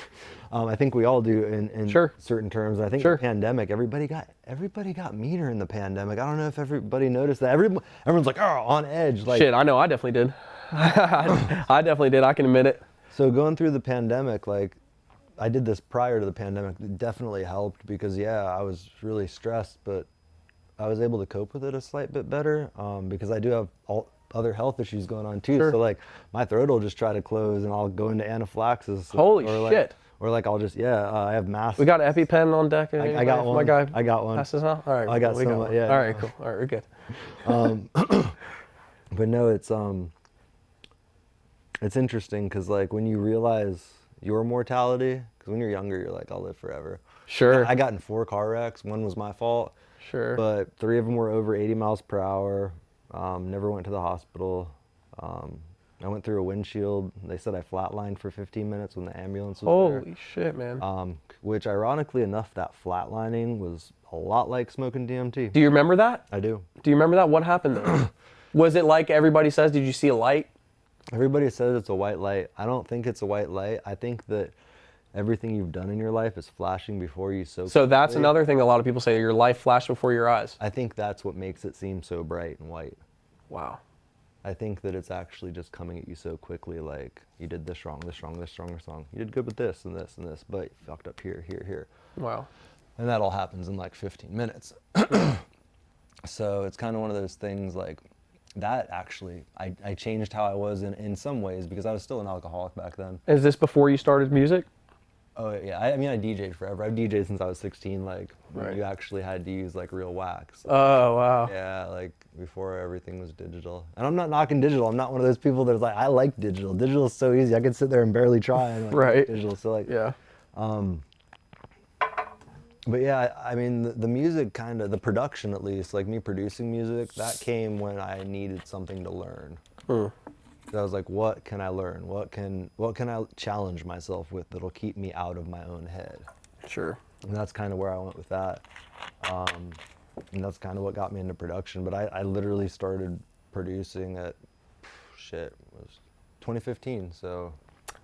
I think we all do in certain terms. I think the pandemic, everybody got meaner in the pandemic. I don't know if everybody noticed that. Everyone's like, oh, on edge. Like, shit, I know, I definitely did. I definitely did, I can admit it. So going through the pandemic, like, I did this prior to the pandemic. It definitely helped because, I was really stressed, but I was able to cope with it a slight bit better because I do have other health issues going on too. So like my throat will just try to close and I'll go into anaphylaxis. Holy shit. Or like I'll just, I have masks. We got an EpiPen on deck. I got one. My guy I got one. passes out? All right. I got some, yeah. All right, cool. All right, we're good. But no, it's interesting because like when you realize your mortality, because when you're younger, you're like, I'll live forever. Sure. I got in 4 car wrecks. One was my fault. Sure. But 3 of them were over 80 miles per hour. Never went to the hospital. I went through a windshield. They said I flatlined for 15 minutes when the ambulance was there. Holy shit, man. Which ironically enough, that flatlining was a lot like smoking DMT. Do you remember that? I do. Do you remember that? What happened though? Was it like everybody says? Did you see a light? Everybody says it's a white light. I don't think it's a white light. I think that everything you've done in your life is flashing before you so quickly. That's another thing a lot of people say, your life flashed before your eyes. I think that's what makes it seem so bright and white. Wow. I think that it's actually just coming at you so quickly, like, you did this wrong, this wrong, this wrong, this wrong. You did good with this and this and this, but you fucked up here, here, here. Wow. And that all happens in like 15 minutes. So it's kind of one of those things like, that actually, I changed how I was in some ways because I was still an alcoholic back then. Is this before you started music? Oh yeah, I mean I DJ'd forever. I've DJ'd since I was 16, like when Right. you actually had to use like real wax. Oh, wow. Yeah, like before everything was digital. And I'm not knocking digital. I'm not one of those people that's like, I like digital. Digital is so easy. I could sit there and barely try and like Right. digital. So like, Yeah. But yeah, I mean the music kind of, the production at least, like me producing music, that came when I needed something to learn. I was like, what can I learn? What can I challenge myself with that'll keep me out of my own head? Sure. And that's kind of where I went with that. And that's kind of what got me into production. But I literally started producing at, it was 2015, so.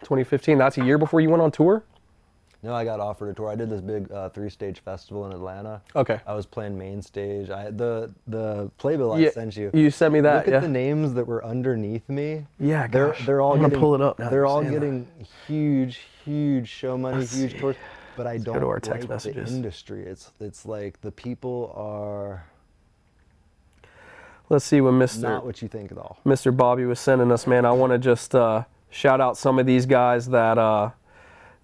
2015, that's a year before you went on tour? No, I got offered a tour. I did this big 3-stage festival in Atlanta. Okay. I was playing main stage. The playbill I sent you. You sent me that. Look at the names that were underneath me. Yeah, they're all I'm getting, gonna pull it up now. They're all getting huge show money, huge tours. but I Let's go don't to our like text the messages. industry. It's like the people are Let's see what not what you think at all. Mr. Bobby was sending us, man. I want to just shout out some of these guys that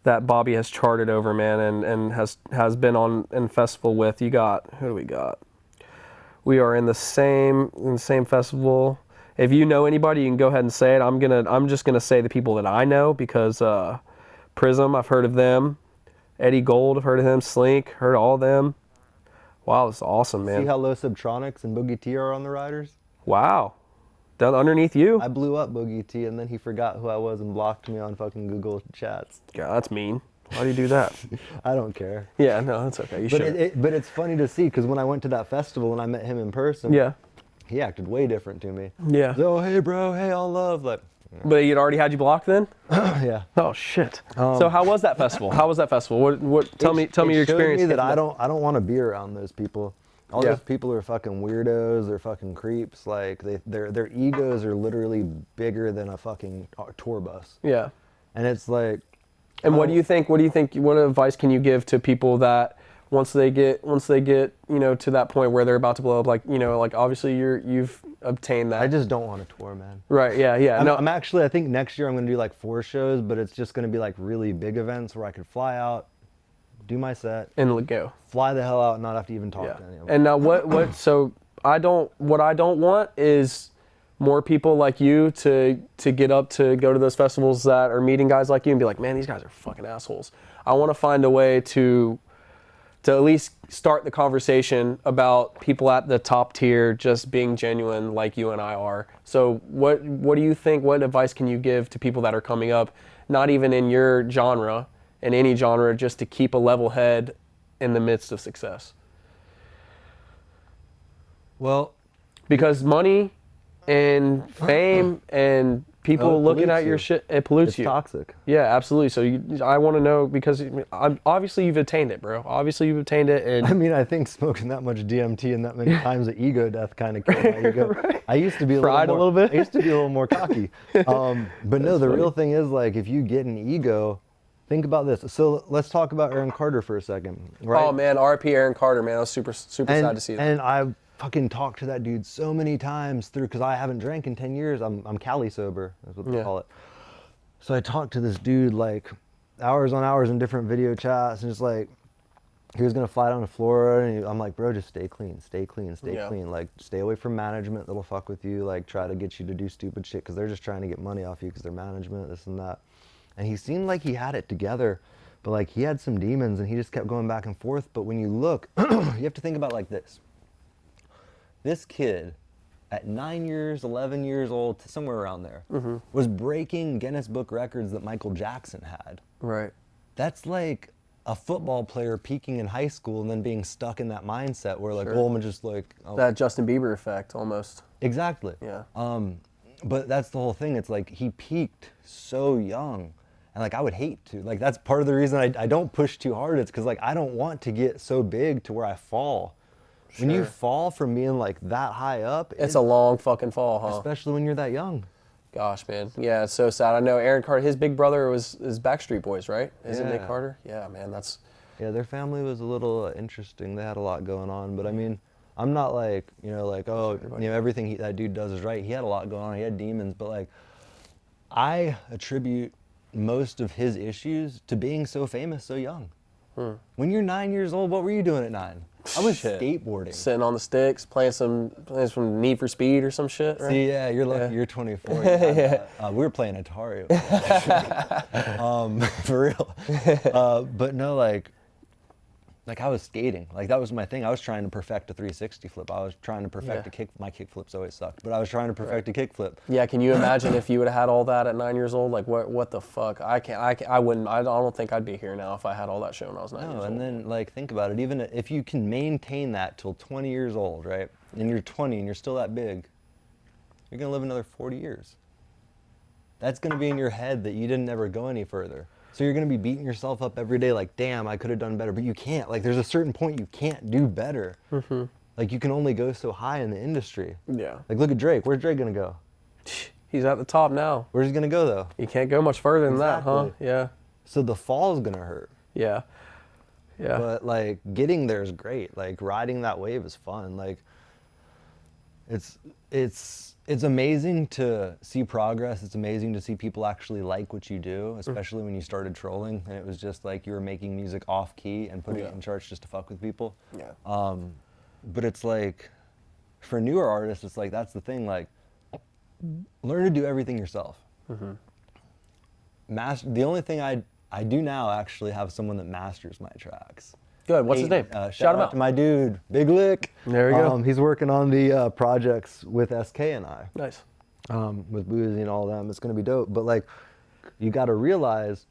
that Bobby has charted over, man, and has been on in festival with. You got, who do we got? We are in the same festival. If you know anybody, you can go ahead and say it. I'm just gonna say the people that I know because Prism, I've heard of them. Eddie Gold, I've heard of him. Slink, heard of all of them. Wow, that's awesome, man. See how low Subtronics and Boogie T are on the riders? Wow. Down underneath you? I blew up Boogie T and then he forgot who I was and blocked me on fucking Google Chats. Yeah, that's mean. Why do you do that? I don't care. Yeah, no, that's okay. You should. But it's funny to see because when I went to that festival and I met him in person, Yeah. he acted way different to me. Yeah. So, hey bro, hey, all love. Like, But he'd already had you blocked then? yeah. Oh shit. So how was that festival? What tell me your experience. It showed me that getting I don't want to be around those people. All Yeah. those people are fucking weirdos. They're fucking creeps. Like their egos are literally bigger than a fucking tour bus. Yeah. And it's like. And what do you think? What advice can you give to people that once they get to that point where they're about to blow up, like obviously you've obtained that. I just don't want to tour, man. Right. Yeah. Yeah. I'm actually, I think next year I'm gonna do like 4 shows, but it's just gonna be like really big events where I could fly out, do my set, and let go. fly the hell out, and not have to even talk to anyone. And now what I don't want is more people like you to get up to go to those festivals that are meeting guys like you and be like, man, these guys are fucking assholes. I want to find a way to at least start the conversation about people at the top tier just being genuine like you and I are. So what do you think, what advice can you give to people that are coming up, not even in your genre, in any genre, just to keep a level head in the midst of success? Well, because money and fame and people looking at your shit, it pollutes it's you. toxic. Yeah, absolutely. So I want to know because obviously you've attained it, bro. Obviously you've attained it. And I mean, I think smoking that much DMT and that many times of ego death kind of killed my ego. Right. I used to be Fried a little bit. I used to be a little more cocky. But no, the real thing is like if you get an ego, think about this. So let's talk about Aaron Carter for a second. Right? Oh man, RP Aaron Carter, man. I was super sad to see that. And I fucking talked to that dude so many times through, because I haven't drank in 10 years. I'm Cali sober, that's what they call it. So I talked to this dude like hours on hours in different video chats, and just like, he was gonna fly down to Florida, and I'm like, bro, just stay clean, stay clean, stay clean. Like, stay away from management that'll fuck with you, like try to get you to do stupid shit, because they're just trying to get money off you, because they're management, this and that. And he seemed like he had it together, but like he had some demons, and he just kept going back and forth. But when you look, you have to think about it like this. This kid, at 9 years, 11 years old, somewhere around there, was breaking Guinness Book records that Michael Jackson had. Right. That's like a football player peaking in high school and then being stuck in that mindset where like, oh, I'm just like... Oh. That Justin Bieber effect, almost. Exactly. Yeah. But that's the whole thing. It's like he peaked so young. And like I would hate to. Like that's part of the reason I don't push too hard. It's because like I don't want to get so big to where I fall. When you fall from being like that high up, it's a long fucking fall, huh? Especially when you're that young. Gosh, man. Yeah, it's so sad. I know Aaron Carter, his big brother is Backstreet Boys, right? Isn't Nick Carter? Yeah, man, that's... Yeah, their family was a little interesting. They had a lot going on. But I mean, I'm not like, like, oh, everything that dude does is right. He had a lot going on. He had demons. But like, I attribute most of his issues to being so famous so young. When you're 9 years old, what were you doing at 9? I was skateboarding. Sitting on the sticks, playing some Need for Speed or some shit, right? See, yeah, you're lucky you're 24. We were playing Atari. For real. But no, like I was skating. Like that was my thing. I was trying to perfect a 360 flip. I was trying to perfect a kick. My kick flips always sucked, but I was trying to perfect a kick flip. Yeah, can you imagine if you would have had all that at 9 years old? Like what the fuck? I wouldn't. I don't think I'd be here now if I had all that shit when I was 9 years old. And then like think about it. Even if you can maintain that till 20 years old, right? And you're 20 and you're still that big, you're gonna live another 40 years. That's gonna be in your head that you didn't ever go any further. So you're going to be beating yourself up every day like, damn, I could have done better. But you can't. Like, there's a certain point you can't do better. Like, you can only go so high in the industry. Yeah. Like, look at Drake. Where's Drake going to go? He's at the top now. Where's he going to go, though? You can't go much further than that, huh? Yeah. So the fall is going to hurt. Yeah. Yeah. But like getting there is great. Like riding that wave is fun. Like it's amazing to see progress. It's amazing to see people actually like what you do, especially when you started trolling and it was just like you were making music off key and putting it in charts just to fuck with people. Yeah. But it's like for newer artists, it's like that's the thing. Like learn to do everything yourself. The only thing I do now actually have someone that masters my tracks. Good. What's his name? Shout out to my dude, Big Lick. There we go. He's working on the projects with SK and I. Nice. With Boozy and all them. It's going to be dope. But like, you got to realize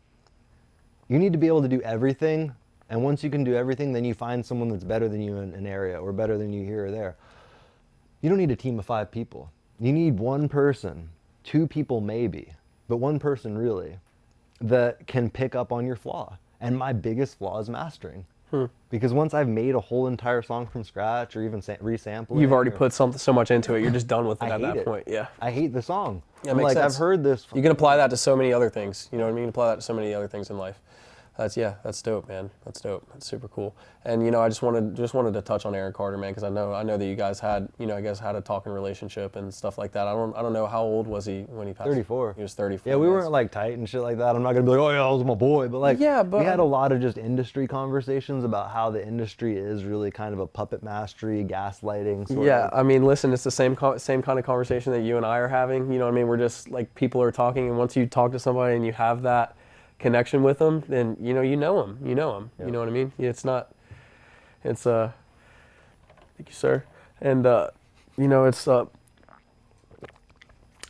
you need to be able to do everything. And once you can do everything, then you find someone that's better than you in an area or better than you here or there. You don't need a team of 5 people. You need one person, 2 people maybe, but one person really that can pick up on your flaw. And my biggest flaw is mastering. Because once I've made a whole entire song from scratch or even resampling, you've already put so much into it. You're just done with it at that point. Yeah. I hate the song. Yeah, makes sense. I've heard this. You can apply that to so many other things. You know what I mean? You can apply that to so many other things in life. That's dope, man. That's dope. That's super cool. And you know, I just wanted to touch on Aaron Carter, man, because I know that you guys had, you know, I guess had a talking relationship and stuff like that. I don't know, how old was he when he passed? 34. He was 34. Yeah, we weren't like tight and shit like that. I'm not gonna be like, oh yeah, that was my boy, but like, yeah, but we had a lot of just industry conversations about how the industry is really kind of a puppet mastery, gaslighting. Sort of. I mean, listen, it's the same kind of conversation that you and I are having. You know what I mean? We're just like people are talking, and once you talk to somebody and you have that connection with them, then you know him. Yep. You know what I mean? Thank you, sir. And you know,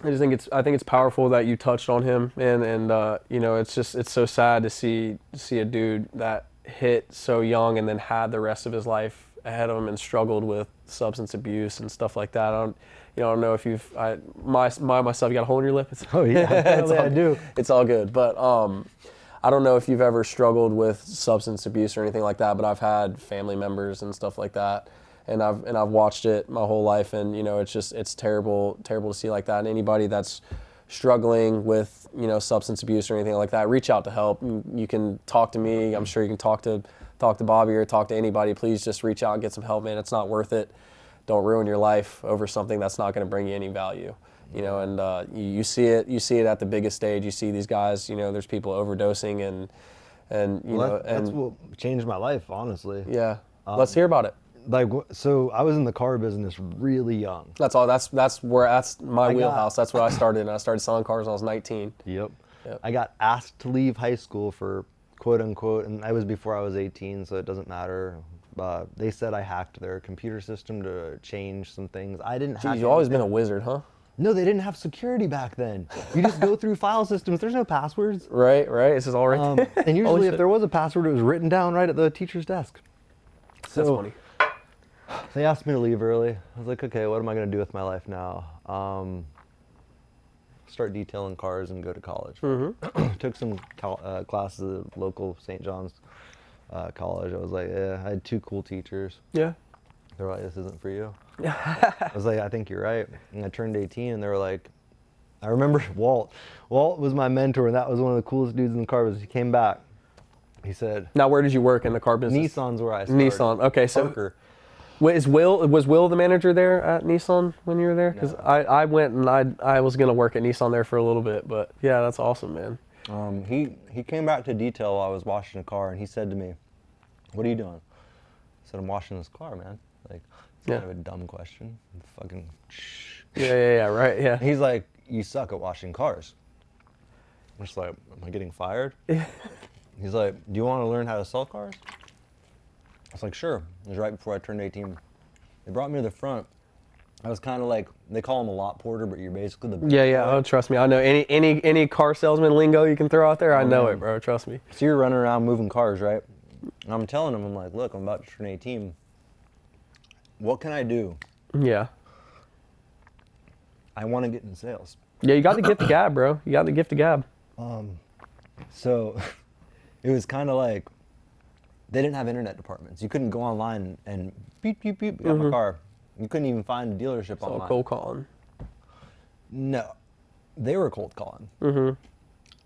I think it's powerful that you touched on him, and you know, it's so sad to see a dude that hit so young and then had the rest of his life ahead of him and struggled with substance abuse and stuff like that. I don't know if myself, you got a hole in your lip? Oh yeah, I do. It's all good, but I don't know if you've ever struggled with substance abuse or anything like that, but I've had family members and stuff like that, and I've watched it my whole life, and you know, it's terrible to see like that. And anybody that's struggling with, you know, substance abuse or anything like that, reach out to help. You can talk to me. I'm sure you can talk to Bobby or talk to anybody. Please just reach out and get some help, man. It's not worth it. Don't ruin your life over something that's not going to bring you any value. You know, and you see it at the biggest stage. You see these guys, you know, there's people overdosing and that's what changed my life, honestly. Yeah. Let's hear about it. Like, so I was in the car business really young. That's my wheelhouse. That's where I started. And I started selling cars when I was 19. Yep. I got asked to leave high school for quote unquote, and I was before I was 18, so it doesn't matter. They said I hacked their computer system to change some things. I didn't have. You've always been a wizard, huh? No, they didn't have security back then. You just go through file systems. There's no passwords. Right. It's just all right. And usually if there was a password, it was written down right at the teacher's desk. So, that's funny. They asked me to leave early. I was like, okay, what am I going to do with my life now? Start detailing cars and go to college. Took some classes at local St. John's college. I was like, yeah, I had 2 cool teachers. Yeah. They're like, this isn't for you. I was like, I think you're right. And I turned 18 and they were like, I remember Walt. Walt was my mentor, and that was one of the coolest dudes in the car business. He came back. He said, now where did you work in the car business? Nissan's where I started. Nissan. Okay, so Parker. was Will the manager there at Nissan when you were there? Because No. I went and I was gonna work at Nissan there for a little bit, but yeah, that's awesome, man. He came back to detail while I was washing a car, and he said to me, what are you doing? I said, I'm washing this car, man. Like, it's kind of a dumb question. Fucking Yeah, right, yeah. He's like, you suck at washing cars. I'm just like, am I getting fired? He's like, do you want to learn how to sell cars? I was like, sure. It was right before I turned 18. They brought me to the front. I was kind of like, they call him a lot porter, but you're basically the Yeah. Oh, trust me. I know any car salesman lingo you can throw out there. I know it, bro. Trust me. So you're running around moving cars, right? And I'm telling him, I'm like, look, I'm about to turn 18. What can I do? Yeah. I want to get in sales. Yeah, you got to get the gab, bro. You got to gift the gab. So it was kind of like, they didn't have internet departments. You couldn't go online and beep, beep, beep, got my car. You couldn't even find a dealership online. All cold calling. No, they were cold calling.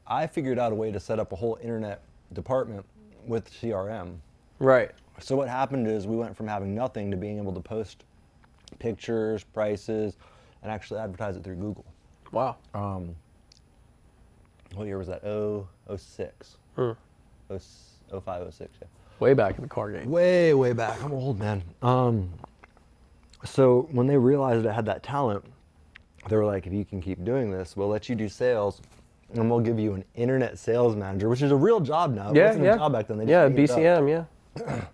I figured out a way to set up a whole internet department with CRM Right. So what happened is we went from having nothing to being able to post pictures, prices, and actually advertise it through Google. Wow. What year was that? 06. 05, 06, yeah. Way back in the car game. Way, way back. I'm old, man. So when they realized I had that talent, they were like, if you can keep doing this, we'll let you do sales, and we'll give you an internet sales manager, which is a real job now. It wasn't a job back then. They just made it up. BCM, yeah.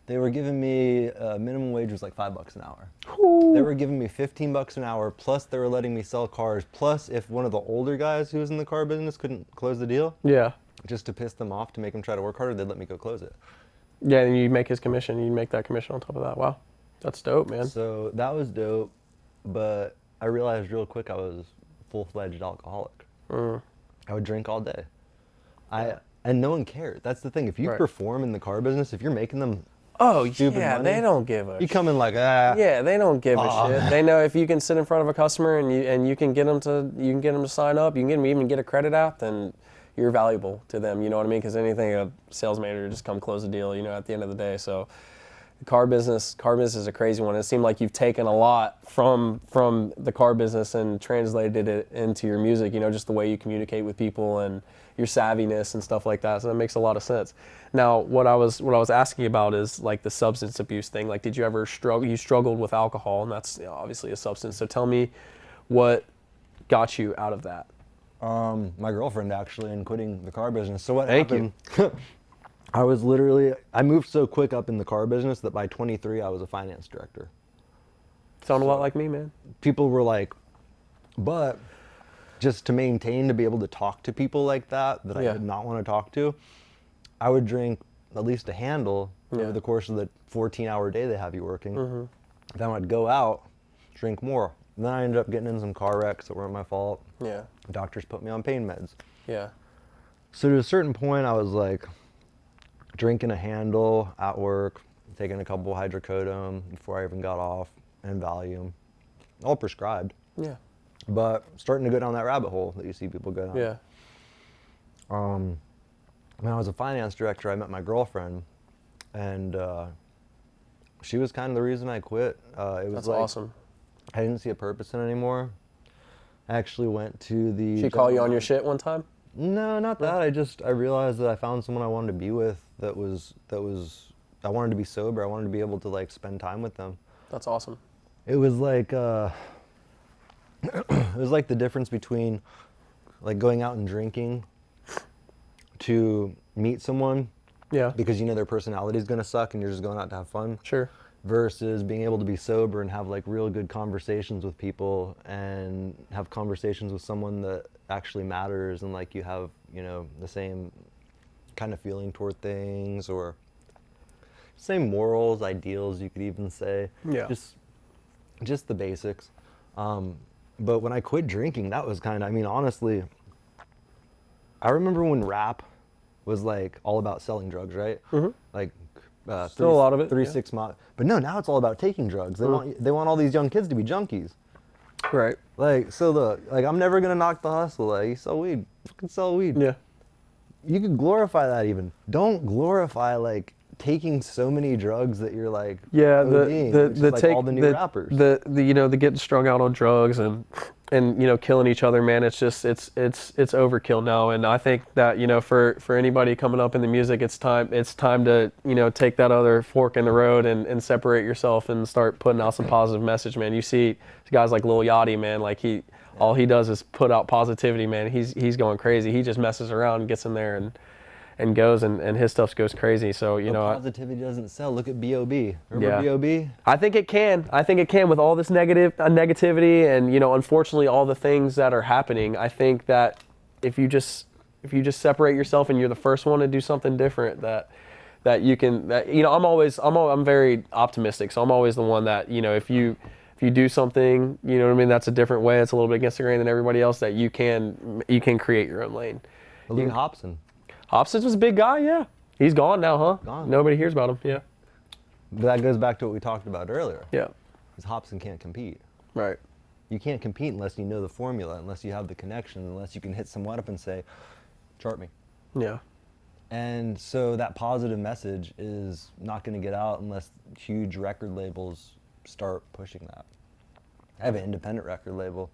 They were giving me, minimum wage was like $5 an hour. Ooh. They were giving me $15 an hour, plus they were letting me sell cars, plus if one of the older guys who was in the car business couldn't close the deal, Yeah. just to piss them off, to make them try to work harder, they'd let me go close it. Yeah, and you make his commission. You make that commission on top of that. Wow. That's dope, man. So that was dope, but I realized real quick I was a full-fledged alcoholic. I would drink all day. And no one cared. That's the thing. If you perform in the car business, if you're making them stupid money, they don't give a you come in like, ah. Yeah, they don't give a shit. They know if you can sit in front of a customer and you can get them to sign up, you can even get a credit app, then you're valuable to them. You know what I mean? Because anything, a sales manager just come close the deal. You know, at the end of the day. So, car business is a crazy one. It seemed like you've taken a lot from the car business and translated it into your music. You know, just the way you communicate with people and your savviness and stuff like that. So that makes a lot of sense. Now, what I was asking about is like the substance abuse thing. Like, did you ever struggle? You struggled with alcohol, and that's obviously a substance. So tell me, what got you out of that? My girlfriend actually, in quitting the car business. So what Thank happened? I moved so quick up in the car business that by 23 I was a finance director. Sound a lot like me, man. People were like, but just to maintain, to be able to talk to people like that I did not want to talk to, I would drink at least a handle over the course of the 14-hour day they have you working. Then I'd go out, drink more. And then I ended up getting in some car wrecks that weren't my fault. Yeah. Doctors put me on pain meds. Yeah. So to a certain point, I was like drinking a handle at work, taking a couple hydrocodone before I even got off, and Valium, all prescribed. Yeah. But starting to go down that rabbit hole that you see people go down. Yeah. When I was a finance director, I met my girlfriend, and she was kind of the reason I quit. It was That's like, awesome. I didn't see a purpose in it anymore. I actually went to the... She call you on your shit one time? No, not that. I realized that I found someone I wanted to be with that was I wanted to be sober. I wanted to be able to like spend time with them. That's awesome. It was like it was like the difference between like going out and drinking to meet someone. Yeah. Because you know their personality is gonna suck and you're just going out to have fun. Sure. Versus being able to be sober and have like real good conversations with people and have conversations with someone that actually matters and like you have, you know, the same kind of feeling toward things or same morals, ideals, you could even say. Yeah. Just the basics. But when I quit drinking, that was kind of, I mean, honestly, I remember when rap was like all about selling drugs, right? Like Still a lot of it. 6 months. But no, now it's all about taking drugs. They want all these young kids to be junkies. Right. Like, so like I'm never gonna knock the hustle. Like, you sell weed, fucking sell weed. Yeah. You could glorify that even. Don't glorify like taking so many drugs that you're like all the new rappers. The you know, the getting strung out on drugs and you know, killing each other, man. It's just it's overkill now. And I think that, you know, for anybody coming up in the music, it's time to, you know, take that other fork in the road and separate yourself and start putting out some positive message, man. You see guys like Lil Yachty, man, like all he does is put out positivity, man. He's going crazy. He just messes around and gets in there and goes and his stuff goes crazy. So, you know, positivity doesn't sell. Look at B.O.B. Remember B.O.B.? I think it can with all this negativity and, you know, unfortunately all the things that are happening. I think that if you just separate yourself and you're the first one to do something different, that you can, you know, I'm very optimistic. So I'm always the one that, you know, if you do something, you know what I mean, that's a different way, it's a little bit against the grain than everybody else, that you can create your own lane. Look at Hobson. Hobson was a big guy, yeah. He's gone now, huh? Gone. Nobody hears about him, yeah. But that goes back to what we talked about earlier. Yeah. Because Hobson can't compete. Right. You can't compete unless you know the formula, unless you have the connection, unless you can hit someone up and say, chart me. Yeah. And so that positive message is not going to get out unless huge record labels start pushing that. I have an independent record label.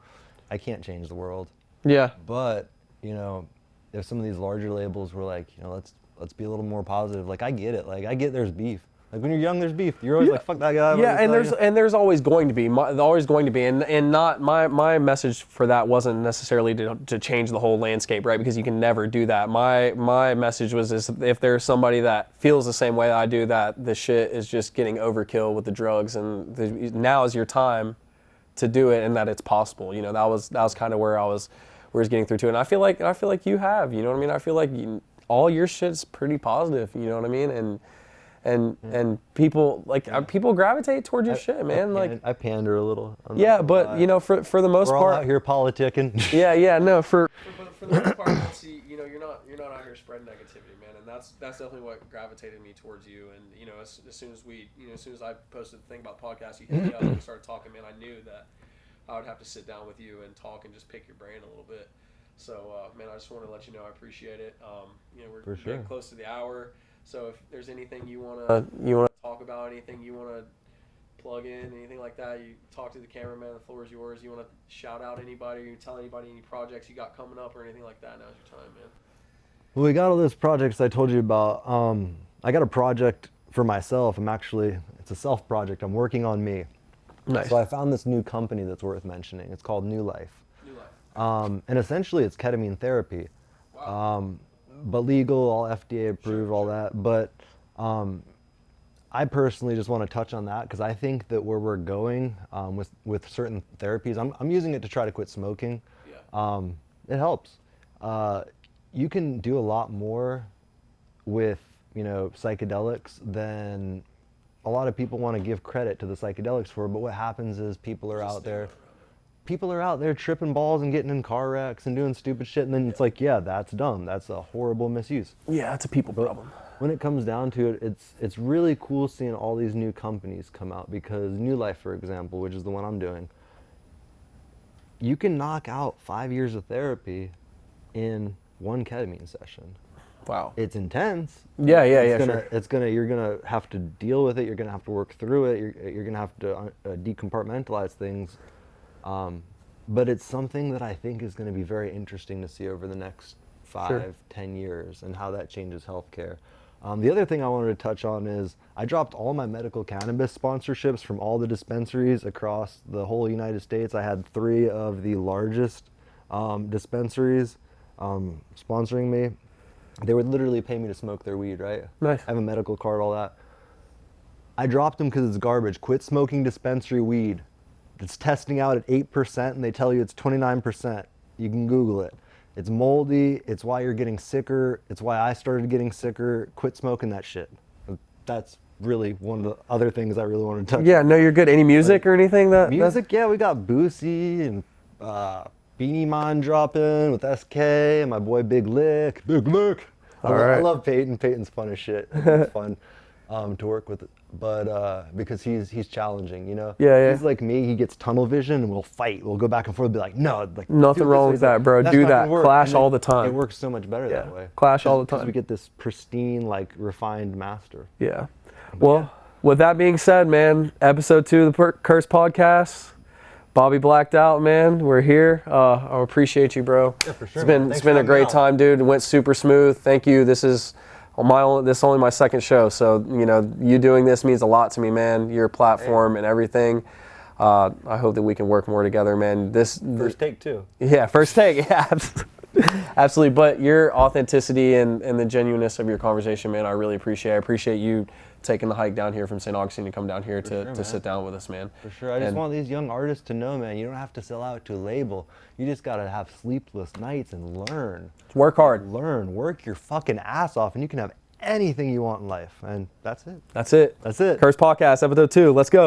I can't change the world. Yeah. But, you know, if some of these larger labels were like, you know, let's be a little more positive. Like, I get it. Like, I get there's beef. Like, when you're young, there's beef. You're always like, fuck that guy. Yeah, and there's always going to be, and not my message for that wasn't necessarily to change the whole landscape, right? Because you can never do that. My message was is if there's somebody that feels the same way I do, that the shit is just getting overkill with the drugs, and now is your time to do it, and that it's possible. You know, that was kind of where I was getting through to it. And I feel like you have, you know what I mean? I feel like all your shit's pretty positive, you know what I mean? And people people gravitate towards your shit, man. I pander a little. Yeah, but you know, for the most part, we're all out here politicking. Yeah, no, for the most part, you know, you're not out here spreading negativity, man, and that's definitely what gravitated me towards you. And you know, as soon as I posted the thing about the podcast, you hit me up and we started talking, man. I knew that I would have to sit down with you and talk and just pick your brain a little bit. So, man, I just want to let you know I appreciate it. You know, we're getting close to the hour. So if there's anything you wanna talk about, anything you wanna plug in, anything like that, you talk to the cameraman. The floor is yours. You wanna shout out anybody, or you tell anybody any projects you got coming up or anything like that? Now's your time, man. Well, we got all those projects I told you about. I got a project for myself. It's a self project. I'm working on me. Nice. So I found this new company that's worth mentioning. It's called New Life. And essentially it's ketamine therapy. Wow. But legal, all FDA approved, all that. But I personally just want to touch on that because I think that where we're going with certain therapies, I'm using it to try to quit smoking. Yeah. It helps. You can do a lot more with, you know, psychedelics than a lot of people want to give credit to the psychedelics for. But what happens is people are out there tripping balls and getting in car wrecks and doing stupid shit, and then it's like, yeah, that's dumb. That's a horrible misuse. Yeah, it's a people problem. When it comes down to it, it's really cool seeing all these new companies come out, because New Life, for example, which is the one I'm doing, you can knock out 5 years of therapy in one ketamine session. Wow. It's intense. Yeah, sure. You're gonna have to deal with it. You're gonna have to work through it. You're gonna have to decompartmentalize things. But it's something that I think is going to be very interesting to see over the next 5-10 years, and how that changes healthcare. The other thing I wanted to touch on is I dropped all my medical cannabis sponsorships from all the dispensaries across the whole United States. I had 3 of the largest dispensaries sponsoring me. They would literally pay me to smoke their weed, right? Nice. I have a medical card, all that. I dropped them because it's garbage. Quit smoking dispensary weed. It's testing out at 8% and they tell you it's 29%. You can Google it. It's moldy. It's why you're getting sicker. It's why I started getting sicker. Quit smoking that shit. That's really one of the other things I really want to touch on. Yeah, no, you're good. Any music or anything? Music? Yeah, we got Boosie and Beanie Man dropping with SK and my boy Big Lick. I love Peyton. Peyton's fun as shit. It's fun to work with, but because he's challenging, you know. Yeah. He's like me. He gets tunnel vision, and we'll fight. We'll go back and forth. And be like, no, like nothing wrong with that, bro. Do that. Clash all the time. It works so much better that way. Clash all the time. Because we get this pristine, like refined master. Yeah. Well, with that being said, man, episode 2 of the Curse Podcast. Bobby Blakdout, man. We're here. I appreciate you, bro. Yeah, for sure. It's been a great time, dude. It went super smooth. Thank you. This is only my second show, so you know, you doing this means a lot to me, man. Your platform and everything. I hope that we can work more together, man. First take too. Yeah, first take. Yeah, absolutely. But your authenticity and the genuineness of your conversation, man, I really appreciate. I appreciate you taking the hike down here from St. Augustine to come down here to sit down with us, man. For sure. I just want these young artists to know, man, you don't have to sell out to a label. You just got to have sleepless nights and learn. Work hard. Work your fucking ass off, and you can have anything you want in life. And that's it. That's it. That's it. Curse Podcast, episode 2. Let's go.